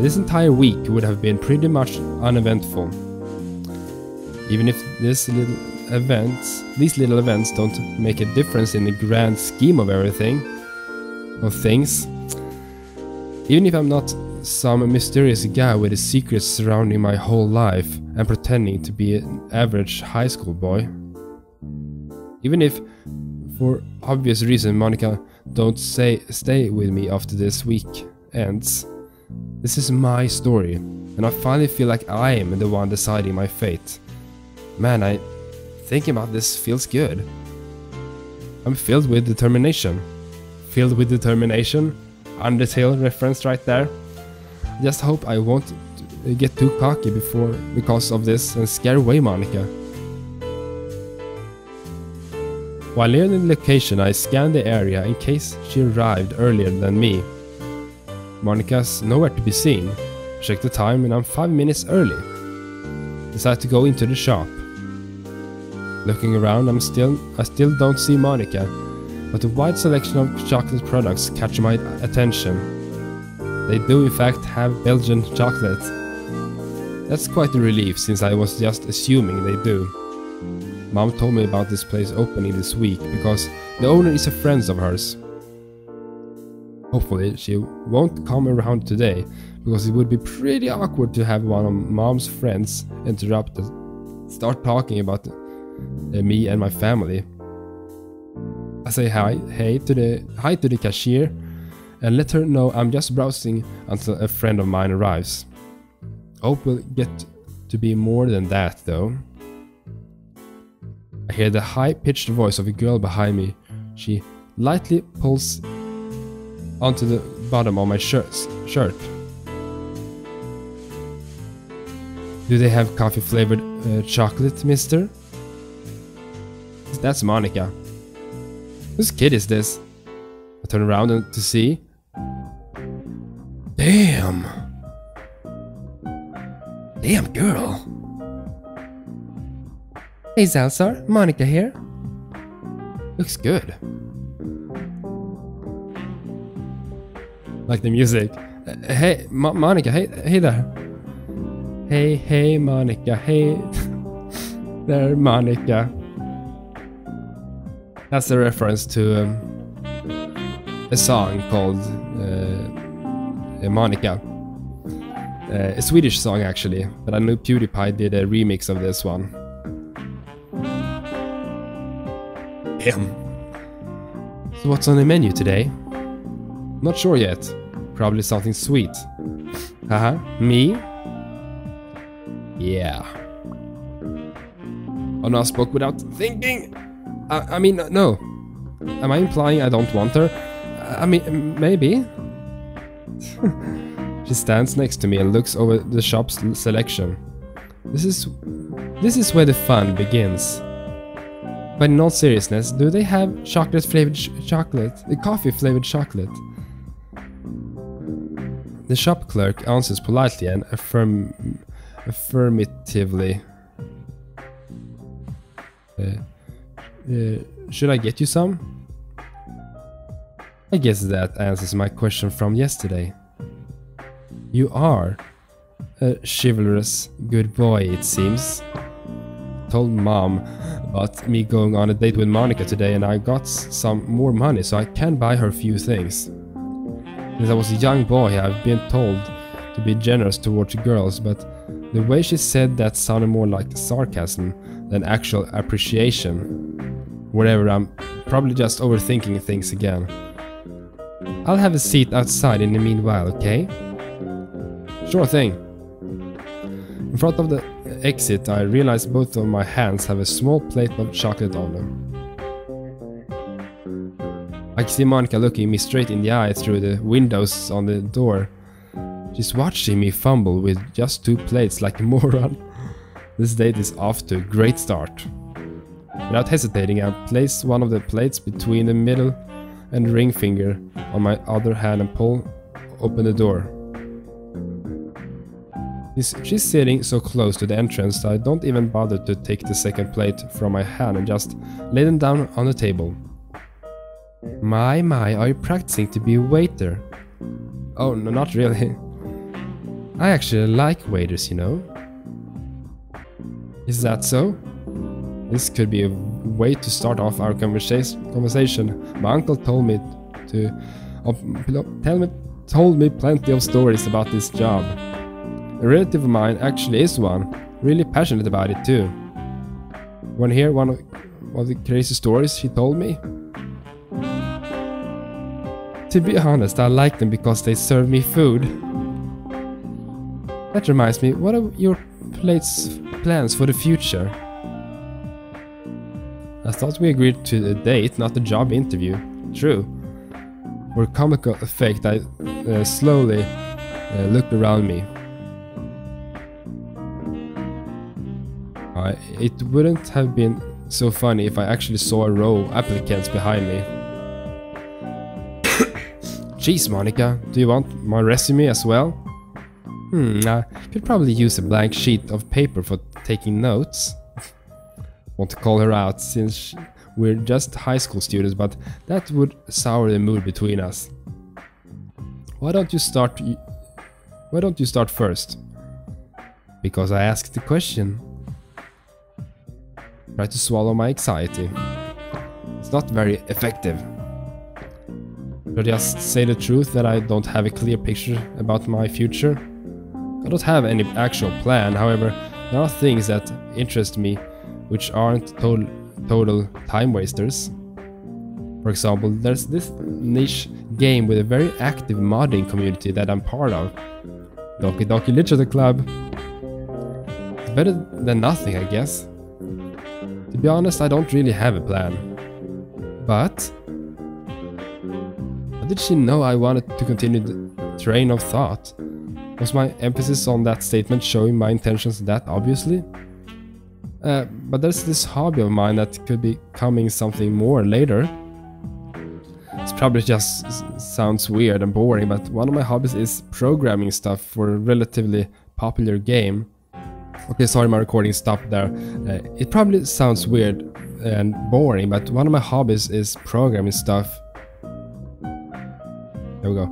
This entire week would have been pretty much uneventful. Even if these little events don't make a difference in the grand scheme of things. Even if I'm not some mysterious guy with a secret surrounding my whole life and pretending to be an average high school boy. Even if, for obvious reason, Monica don't stay with me after this week ends. This is my story, and I finally feel like I am the one deciding my fate. Man, I Thinking about this feels good. I'm filled with determination. Filled with determination. Undertale reference right there. Just hope I won't get too cocky because of this and scare away Monica. While near the location, I scanned the area in case she arrived earlier than me. Monica's nowhere to be seen. Check the time and I'm 5 minutes early. Decide to go into the shop. Looking around, I still don't see Monica, but a wide selection of chocolate products catch my attention. They do in fact have Belgian chocolate. That's quite a relief since I was just assuming they do. Mom told me about this place opening this week because the owner is a friend of hers. Hopefully she won't come around today, because it would be pretty awkward to have one of Mom's friends interrupt and start talking about me and my family. I say hi to the cashier and let her know I'm just browsing until a friend of mine arrives. Hope we'll get to be more than that though. I hear the high-pitched voice of a girl behind me. She lightly pulls onto the bottom of my shirt. Do they have coffee-flavored chocolate, mister? That's Monica. Whose kid is this? I turn around to see. Damn! Damn girl! Hey Zalzar, Monica here. Looks good. Like the music. Hey, Monica, hey there. Hey, Monica, hey there, Monica. That's a reference to a song called Monica. A Swedish song actually, but I know PewDiePie did a remix of this one. Damn. So what's on the menu today? Not sure yet. Probably something sweet. Haha, me? Yeah. Oh no, I spoke without thinking. I mean, no. Am I implying I don't want her? I mean, maybe. She stands next to me and looks over the shop's selection. This is where the fun begins. But in all seriousness, do they have chocolate-flavored chocolate? The coffee-flavored chocolate? The shop clerk answers politely and affirmatively. Should I get you some? I guess that answers my question from yesterday. You are a chivalrous good boy, it seems. Told Mom about me going on a date with Monica today and I got some more money so I can buy her a few things. Since I was a young boy, I've been told to be generous towards girls, but the way she said that sounded more like sarcasm than actual appreciation. Whatever, I'm probably just overthinking things again. I'll have a seat outside in the meanwhile, okay? Sure thing. In front of the exit, I realize both of my hands have a small plate of chocolate on them. I can see Monica looking me straight in the eye through the windows on the door. She's watching me fumble with just 2 plates like a moron. This date is off to a great start. Without hesitating, I place one of the plates between the middle and ring finger on my other hand and pull open the door. She's sitting so close to the entrance that I don't even bother to take the second plate from my hand and just lay them down on the table. My, are you practicing to be a waiter? Oh, no, not really. I actually like waiters, you know. Is that so? This could be a way to start off our conversation. My uncle told me plenty of stories about this job. A relative of mine actually is one, really passionate about it too. Want to hear one of the crazy stories he told me? To be honest, I like them because they serve me food. That reminds me, what are your plans for the future? I thought we agreed to a date, not a job interview. True. For comical effect, I slowly looked around me. It wouldn't have been so funny if I actually saw a row of applicants behind me. Jeez, Monica, do you want my resume as well? I could probably use a blank sheet of paper for taking notes. Want to call her out since we're just high school students, but that would sour the mood between us. Why don't you start first? Because I asked the question. Try to swallow my anxiety. It's not very effective. Should I just say the truth that I don't have a clear picture about my future? I don't have any actual plan, however, there are things that interest me which aren't total time wasters. For example, there's this niche game with a very active modding community that I'm part of. Doki Doki Literature Club. It's better than nothing, I guess. To be honest, I don't really have a plan. But how did she know I wanted to continue the train of thought? Was my emphasis on that statement showing my intentions that obviously? But there's this hobby of mine that could be becoming something more later. It probably just sounds weird and boring, but one of my hobbies is programming stuff for a relatively popular game. Okay, sorry, my recording stopped there. It probably sounds weird and boring, but one of my hobbies is programming stuff. There we go.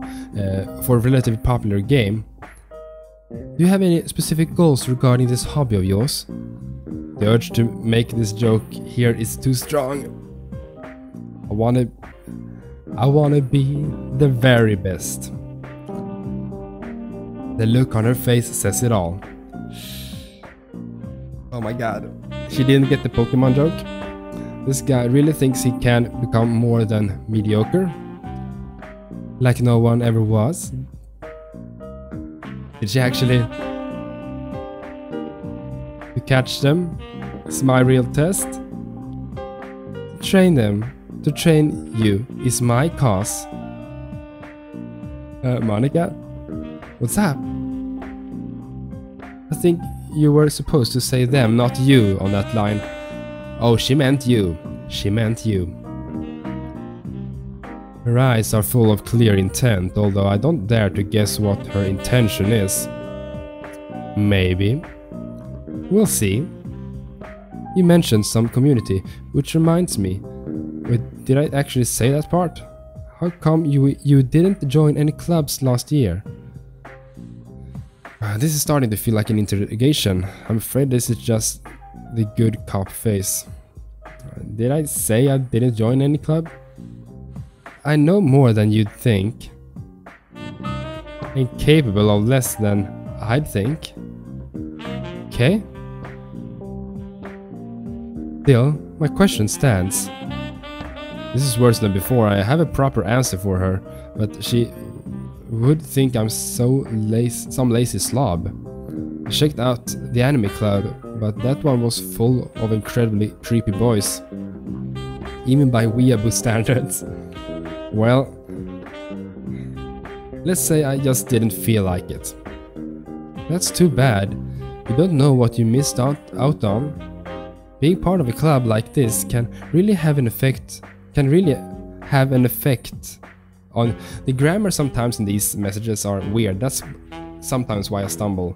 For a relatively popular game. Do you have any specific goals regarding this hobby of yours? The urge to make this joke here is too strong. I wanna be the very best. The look on her face says it all. Oh my god. She didn't get the Pokemon joke? This guy really thinks he can become more than mediocre? Like no one ever was? Did she actually... To catch them? It's my real test? To train them, to train you, is my cause. Monica? What's up? I think you were supposed to say them, not you, on that line. Oh, she meant you. She meant you. Her eyes are full of clear intent, although I don't dare to guess what her intention is. Maybe. We'll see. You mentioned some community, which reminds me. Wait, did I actually say that part? How come you didn't join any clubs last year? This is starting to feel like an interrogation. I'm afraid this is just the good cop face. Did I say I didn't join any club? I know more than you'd think. Incapable of less than I'd think. Okay? Still, my question stands. This is worse than before. I have a proper answer for her, but she would think I'm some lazy slob. I checked out the anime club, but that one was full of incredibly creepy boys. Even by weeaboo standards. Well, let's say I just didn't feel like it. That's too bad. You don't know what you missed out on. Being part of a club like this can really have an effect on the grammar. Sometimes in these messages are weird. That's sometimes why I stumble.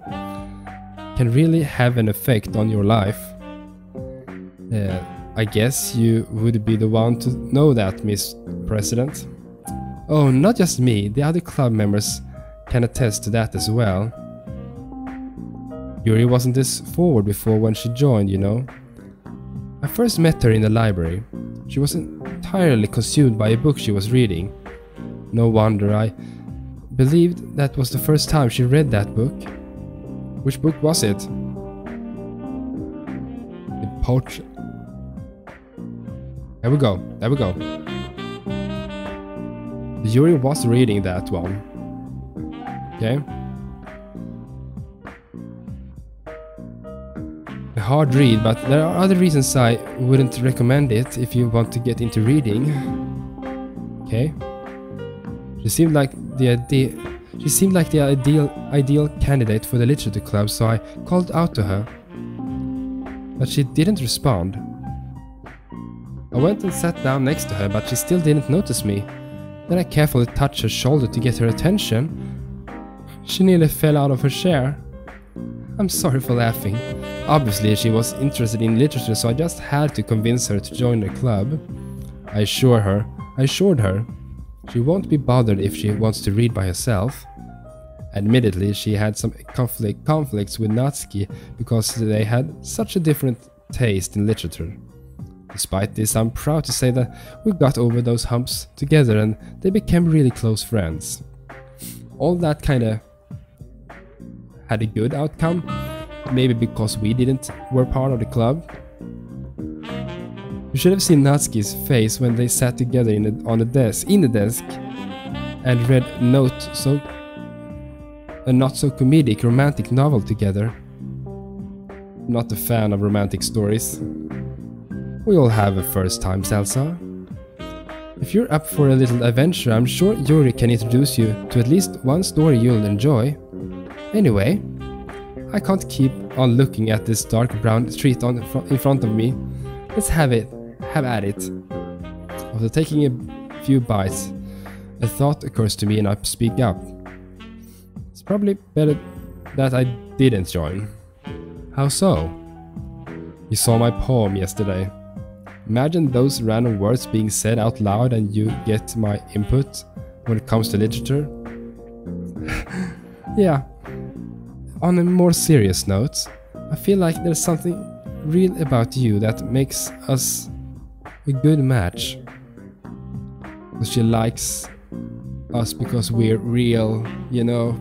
Can really have an effect on your life. I guess you would be the one to know that, Miss President. Oh, not just me, the other club members can attest to that as well. Yuri wasn't this forward before when she joined, you know. I first met her in the library. She was entirely consumed by a book she was reading. No wonder, I believed that was the first time she read that book. Which book was it? The Portrait. There we go, there we go. Yuri was reading that one. Okay. hard read, but there are other reasons I wouldn't recommend it if you want to get into reading. Okay. She seemed like the ideal candidate for the literature club, so I called out to her. But she didn't respond. I went and sat down next to her, but she still didn't notice me. Then I carefully touched her shoulder to get her attention. She nearly fell out of her chair. I'm sorry for laughing. Obviously, she was interested in literature, so I just had to convince her to join the club. I assured her she won't be bothered if she wants to read by herself. Admittedly, she had some conflicts with Natsuki because they had such a different taste in literature. Despite this, I'm proud to say that we got over those humps together and they became really close friends. All that kinda had a good outcome, maybe because we were part of the club. You should have seen Natsuki's face when they sat together in the desk and read a not so comedic romantic novel together. Not a fan of romantic stories. We all have a first time, Elsa. If you're up for a little adventure, I'm sure Yuri can introduce you to at least one story you'll enjoy. Anyway, I can't keep on looking at this dark brown treat in front of me. Let's have at it. After taking a few bites, a thought occurs to me and I speak up. It's probably better that I didn't join. How so? You saw my poem yesterday. Imagine those random words being said out loud and you get my input when it comes to literature. Yeah. On a more serious note, I feel like there's something real about you that makes us a good match. She likes us because we're real, you know.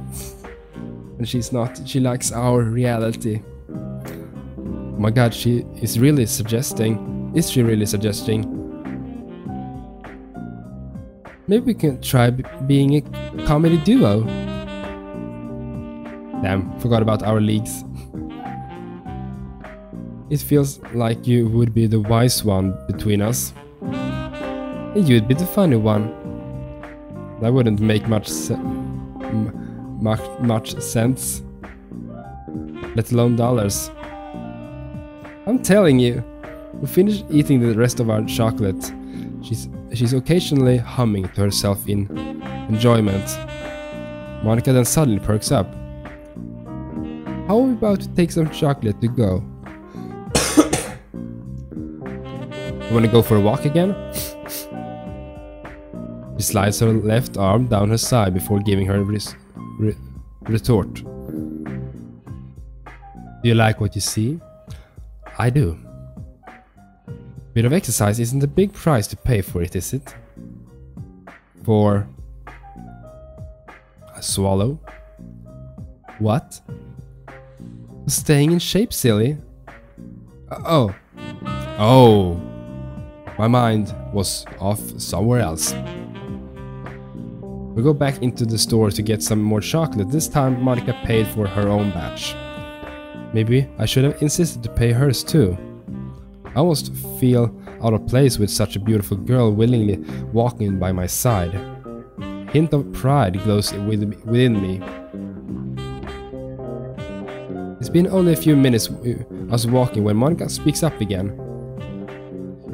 And she's not. She likes our reality. Oh my god, she is really suggesting. Is she really suggesting? Maybe we can try being a comedy duo. Damn, forgot about our leagues. It feels like you would be the wise one between us. And you'd be the funny one. That wouldn't make much sense. Let alone dollars. I'm telling you. We finished eating the rest of our chocolate. She's occasionally humming to herself in enjoyment. Monica then suddenly perks up. How about to take some chocolate to go? You wanna go for a walk again? She slides her left arm down her side before giving her a retort. Do you like what you see? I do. Bit of exercise isn't a big price to pay for it, is it? For a swallow? What? Staying in shape, silly. Oh. My mind was off somewhere else. We go back into the store to get some more chocolate. This time Monica paid for her own batch. Maybe I should have insisted to pay hers too. I almost feel out of place with such a beautiful girl willingly walking by my side. Hint of pride glows within me. It's been only a few minutes us walking when Monica speaks up again.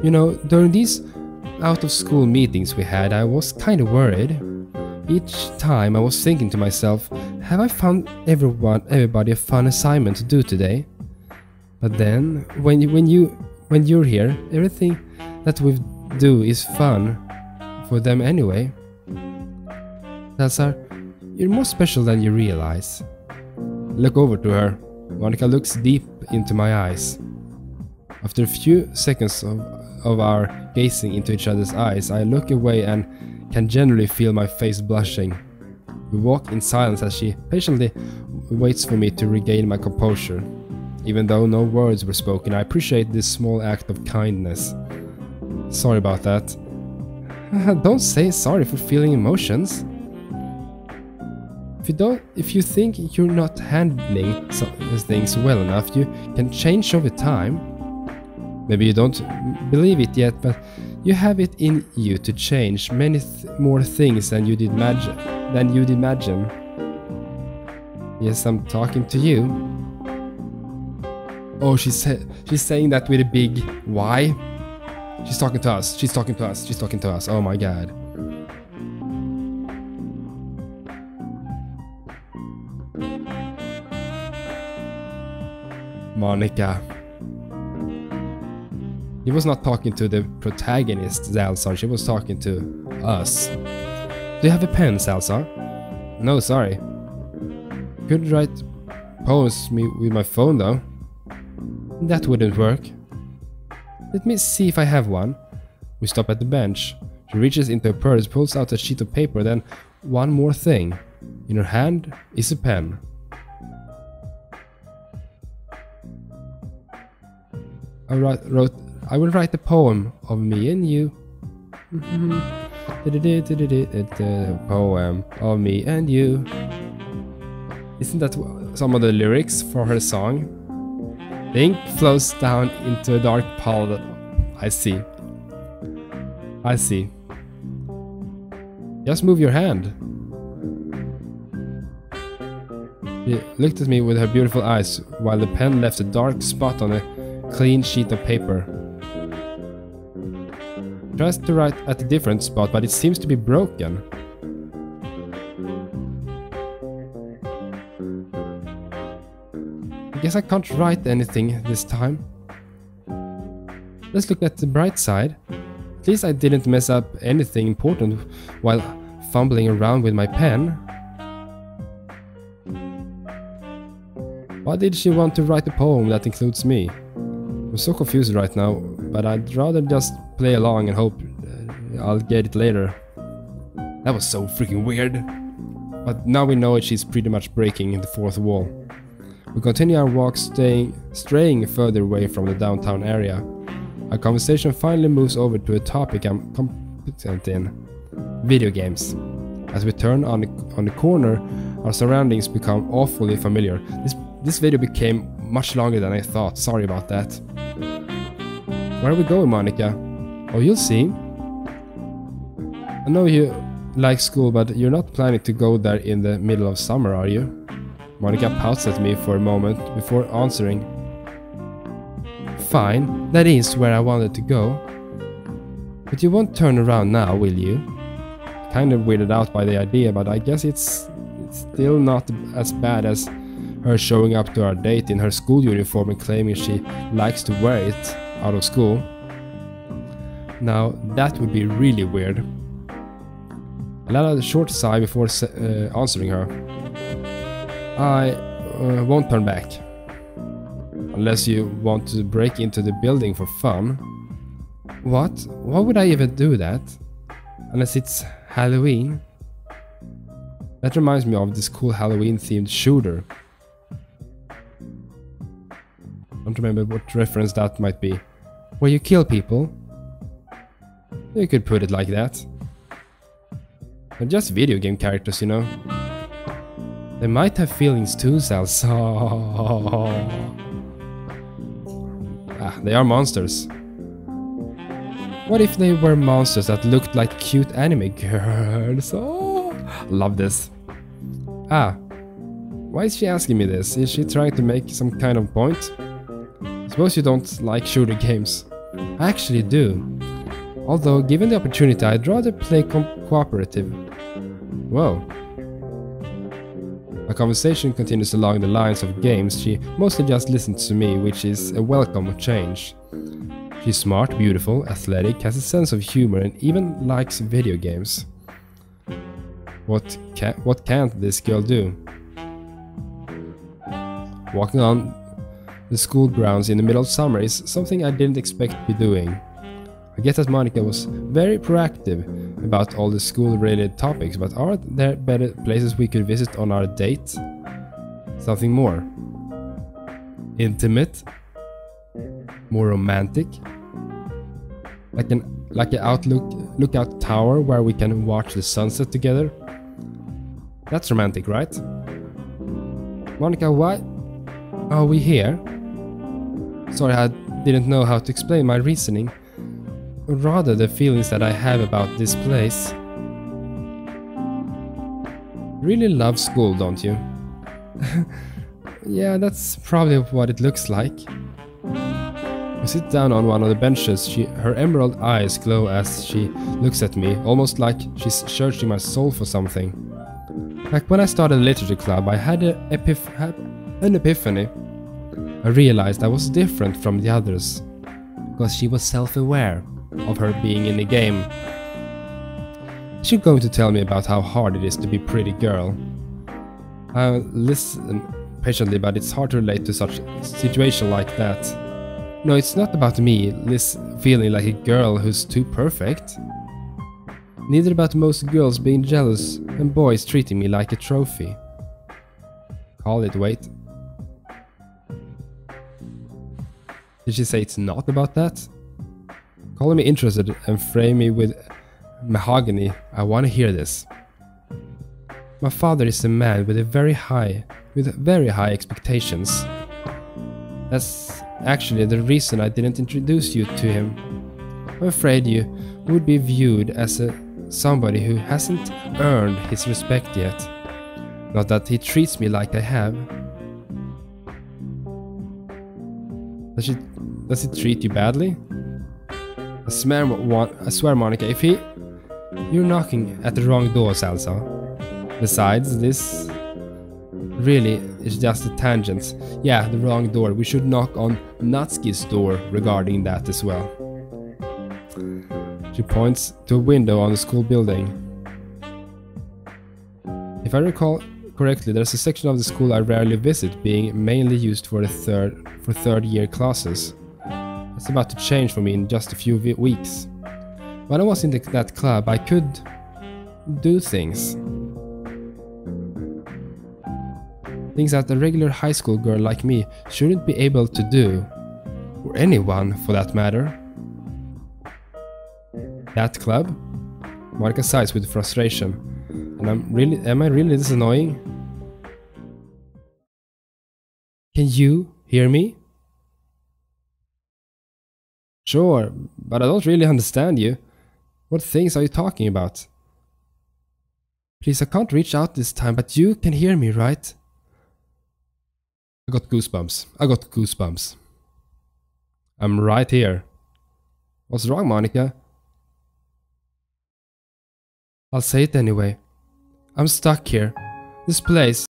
You know, during these out-of-school meetings we had, I was kind of worried. Each time I was thinking to myself, have I found everybody a fun assignment to do today? But then, when you're here, everything that we do is fun for them anyway. Elsa, you're more special than you realize. Look over to her. Monica looks deep into my eyes. After a few seconds of our gazing into each other's eyes, I look away and can generally feel my face blushing. We walk in silence as she patiently waits for me to regain my composure. Even though no words were spoken, I appreciate this small act of kindness. Sorry about that. Don't say sorry for feeling emotions. If you think you're not handling things well enough, you can change over time. Maybe you don't believe it yet, but you have it in you to change many more things than you did imagine. Yes, I'm talking to you. Oh, she's saying that with a big Y. She's talking to us. She's talking to us. She's talking to us. Oh my god. Monica. He was not talking to the protagonist, Salazar. She was talking to us. Do you have a pen, Salazar? No, sorry. Could write poems with my phone, though. That wouldn't work. Let me see if I have one. We stop at the bench. She reaches into her purse, pulls out a sheet of paper, then one more thing. In her hand is a pen. I will write a poem of me and you. The poem of me and you. Isn't that some of the lyrics for her song? The ink flows down into a dark pool. I see. I see. Just move your hand. She looked at me with her beautiful eyes while the pen left a dark spot on a clean sheet of paper. Tries to write at a different spot, but it seems to be broken. I guess I can't write anything this time. Let's look at the bright side. At least I didn't mess up anything important while fumbling around with my pen. Why did she want to write a poem that includes me? I'm so confused right now, but I'd rather just play along and hope I'll get it later. That was so freaking weird. But now we know she's pretty much breaking the fourth wall. We continue our walk, straying further away from the downtown area. Our conversation finally moves over to a topic I'm competent in: video games. As we turn on the corner, our surroundings become awfully familiar. This video became much longer than I thought. Sorry about that. Where are we going, Monica? Oh, you'll see. I know you like school, but you're not planning to go there in the middle of summer, are you? Monica pouts at me for a moment before answering. Fine, that is where I wanted to go. But you won't turn around now, will you? Kind of weirded out by the idea, but I guess it's still not as bad as her showing up to our date in her school uniform and claiming she likes to wear it out of school. Now, that would be really weird. I let out a short sigh before answering her. I won't turn back. Unless you want to break into the building for fun. What? Why would I even do that? Unless it's Halloween? That reminds me of this cool Halloween-themed shooter. I don't remember what reference that might be. Where you kill people? You could put it like that. They're just video game characters, you know. They might have feelings too, Salsa. They are monsters. What if they were monsters that looked like cute anime girls? Oh, love this. Why is she asking me this? Is she trying to make some kind of point? Suppose you don't like shooter games. I actually do. Although, given the opportunity, I'd rather play cooperative. Whoa. Our conversation continues along the lines of games. She mostly just listens to me, which is a welcome change. She's smart, beautiful, athletic, has a sense of humor, and even likes video games. What can't this girl do? Walking on the school grounds in the middle of summer is something I didn't expect to be doing. I guess that Monica was very proactive about all the school-related topics, but are there better places we could visit on our date? Something more intimate? More romantic? Like an lookout tower where we can watch the sunset together? That's romantic, right? Monica, why are we here? Sorry, I didn't know how to explain my reasoning. Or rather, the feelings that I have about this place. Really love school, don't you? Yeah, that's probably what it looks like. I sit down on one of the benches. Her emerald eyes glow as she looks at me, almost like she's searching my soul for something. Like when I started a literature club, I had an epiphany. I realized I was different from the others, because she was self-aware of her being in the game. She's going to tell me about how hard it is to be a pretty girl. I listen patiently, but it's hard to relate to such a situation like that. No, it's not about me, Liz, feeling like a girl who's too perfect. Neither about most girls being jealous and boys treating me like a trophy. Call it wait. Did she say it's not about that? Calling me interested and frame me with mahogany, I want to hear this. My father is a man with very high expectations. That's actually the reason I didn't introduce you to him. I'm afraid you would be viewed as somebody who hasn't earned his respect yet. Not that he treats me like I have. Does he treat you badly? I swear, Monica, you're knocking at the wrong door, Salsa. Besides, this really is just a tangent. Yeah, the wrong door. We should knock on Natsuki's door regarding that as well. She points to a window on the school building. If I recall correctly, there's a section of the school I rarely visit, being mainly used for third year classes. It's about to change for me in just a few weeks. When I was in that club, I could do things. Things that a regular high school girl like me shouldn't be able to do. Or anyone, for that matter. That club? Monica sighs with frustration. And am I really this annoying? Can you hear me? Sure, but I don't really understand you. What things are you talking about? Please, I can't reach out this time, but you can hear me, right? I got goosebumps. I'm right here. What's wrong, Monica? I'll say it anyway. I'm stuck here. This place.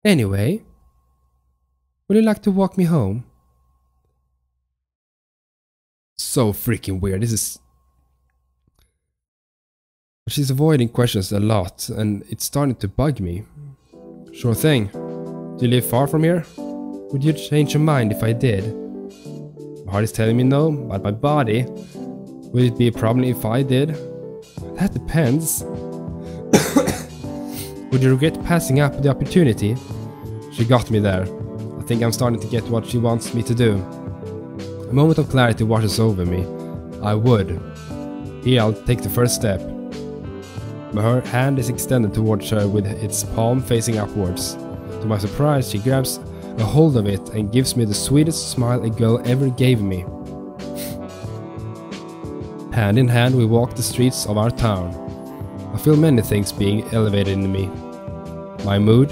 Anyway, would you like to walk me home? So freaking weird. This is... She's avoiding questions a lot, and it's starting to bug me. Sure thing. Do you live far from here? Would you change your mind if I did? My heart is telling me no, but my body... Would it be a problem if I did? That depends. Would you regret passing up the opportunity? She got me there. I think I'm starting to get what she wants me to do. A moment of clarity washes over me. I would. Here, I'll take the first step. Her hand is extended towards her with its palm facing upwards. To my surprise, she grabs a hold of it and gives me the sweetest smile a girl ever gave me. Hand in hand, we walk the streets of our town. I feel many things being elevated in me. My mood,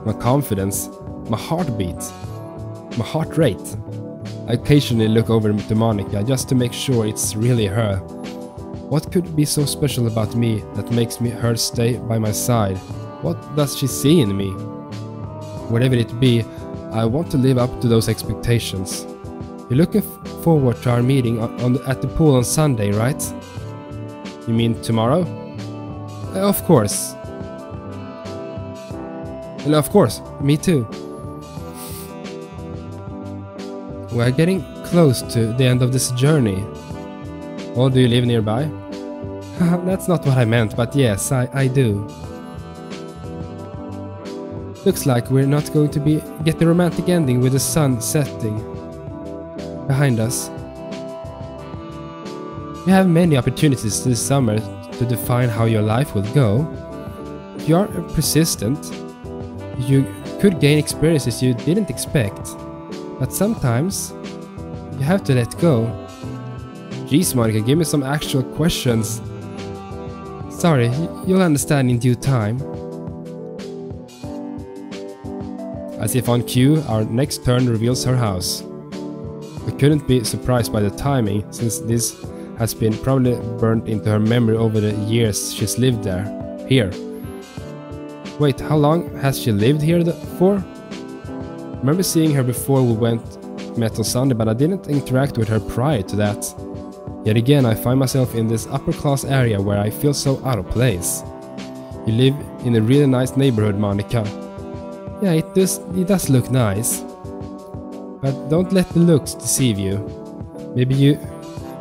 my confidence, my heartbeat, my heart rate. I occasionally look over to Monica just to make sure it's really her. What could be so special about me that makes her stay by my side? What does she see in me? Whatever it be, I want to live up to those expectations. You're looking forward to our meeting at the pool on Sunday, right? You mean tomorrow? Of course. And of course, me too. We're getting close to the end of this journey. Oh, do you live nearby? That's not what I meant, but yes, I do. Looks like we're not going to get the romantic ending with the sun setting behind us. You have many opportunities this summer to define how your life will go. If you are persistent, you could gain experiences you didn't expect. But sometimes, you have to let go. Jeez, Monica, give me some actual questions. Sorry, you'll understand in due time. As if on cue, our next turn reveals her house. I couldn't be surprised by the timing, since this has been probably burnt into her memory over the years she's lived there. Here. Wait, how long has she lived here for? I remember seeing her before we met on Sunday, but I didn't interact with her prior to that. Yet again, I find myself in this upper class area where I feel so out of place. You live in a really nice neighborhood, Monica. Yeah, it does look nice. But don't let the looks deceive you. Maybe you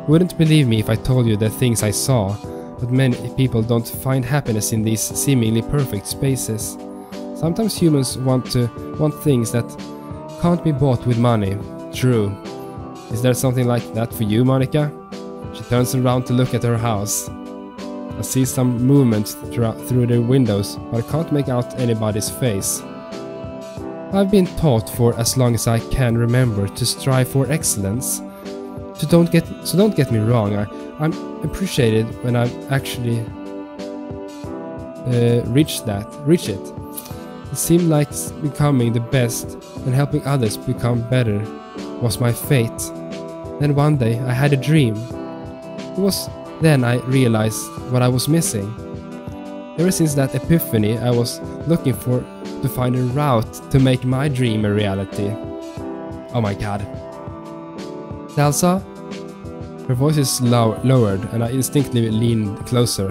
wouldn't believe me if I told you the things I saw, but many people don't find happiness in these seemingly perfect spaces. Sometimes humans want things that can't be bought with money. True. Is there something like that for you, Monica? She turns around to look at her house. I see some movement through the windows, but I can't make out anybody's face. I've been taught for as long as I can remember to strive for excellence. So don't get me wrong, I'm appreciated when I actually reach it. It seemed like becoming the best and helping others become better was my fate. Then one day I had a dream. It was then I realized what I was missing. Ever since that epiphany, I was looking to find a route to make my dream a reality. Oh my god. Salsa? Her voice is lowered and I instinctively lean closer.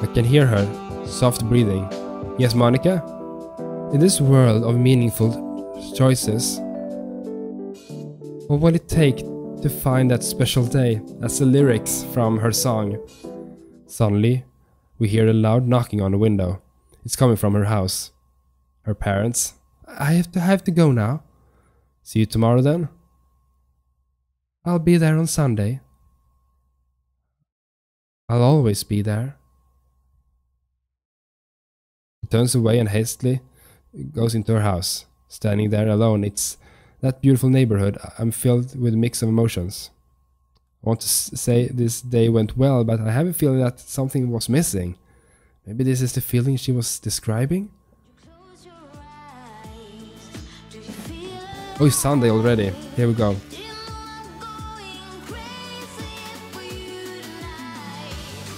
I can hear her, soft breathing. Yes, Monica? In this world of meaningful choices, what will it take to find that special day? That's the lyrics from her song. Suddenly, we hear a loud knocking on the window. It's coming from her house. Her parents. I have to go now. See you tomorrow then? I'll be there on Sunday. I'll always be there. She turns away and hastily goes into her house. Standing there alone, it's that beautiful neighborhood. I'm filled with a mix of emotions. I want to say this day went well, but I have a feeling that something was missing. Maybe this is the feeling she was describing? Oh, it's Sunday already. Here we go.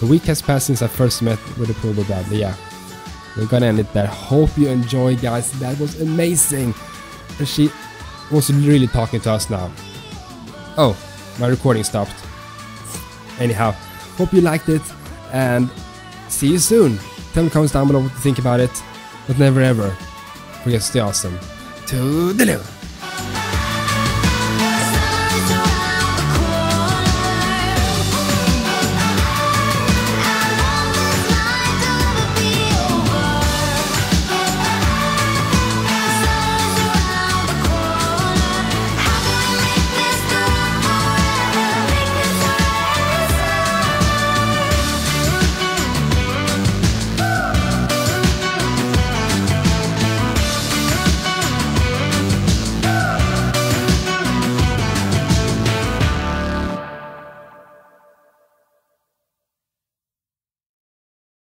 A week has passed since I first met with the pool dad, yeah. we're gonna end it there. Hope you enjoy, guys. That was amazing. And she was really talking to us now. Oh, my recording stopped. Anyhow, hope you liked it, and see you soon. Tell me in the comments down below what you think about it, but never ever forget to stay awesome. Toodaloo!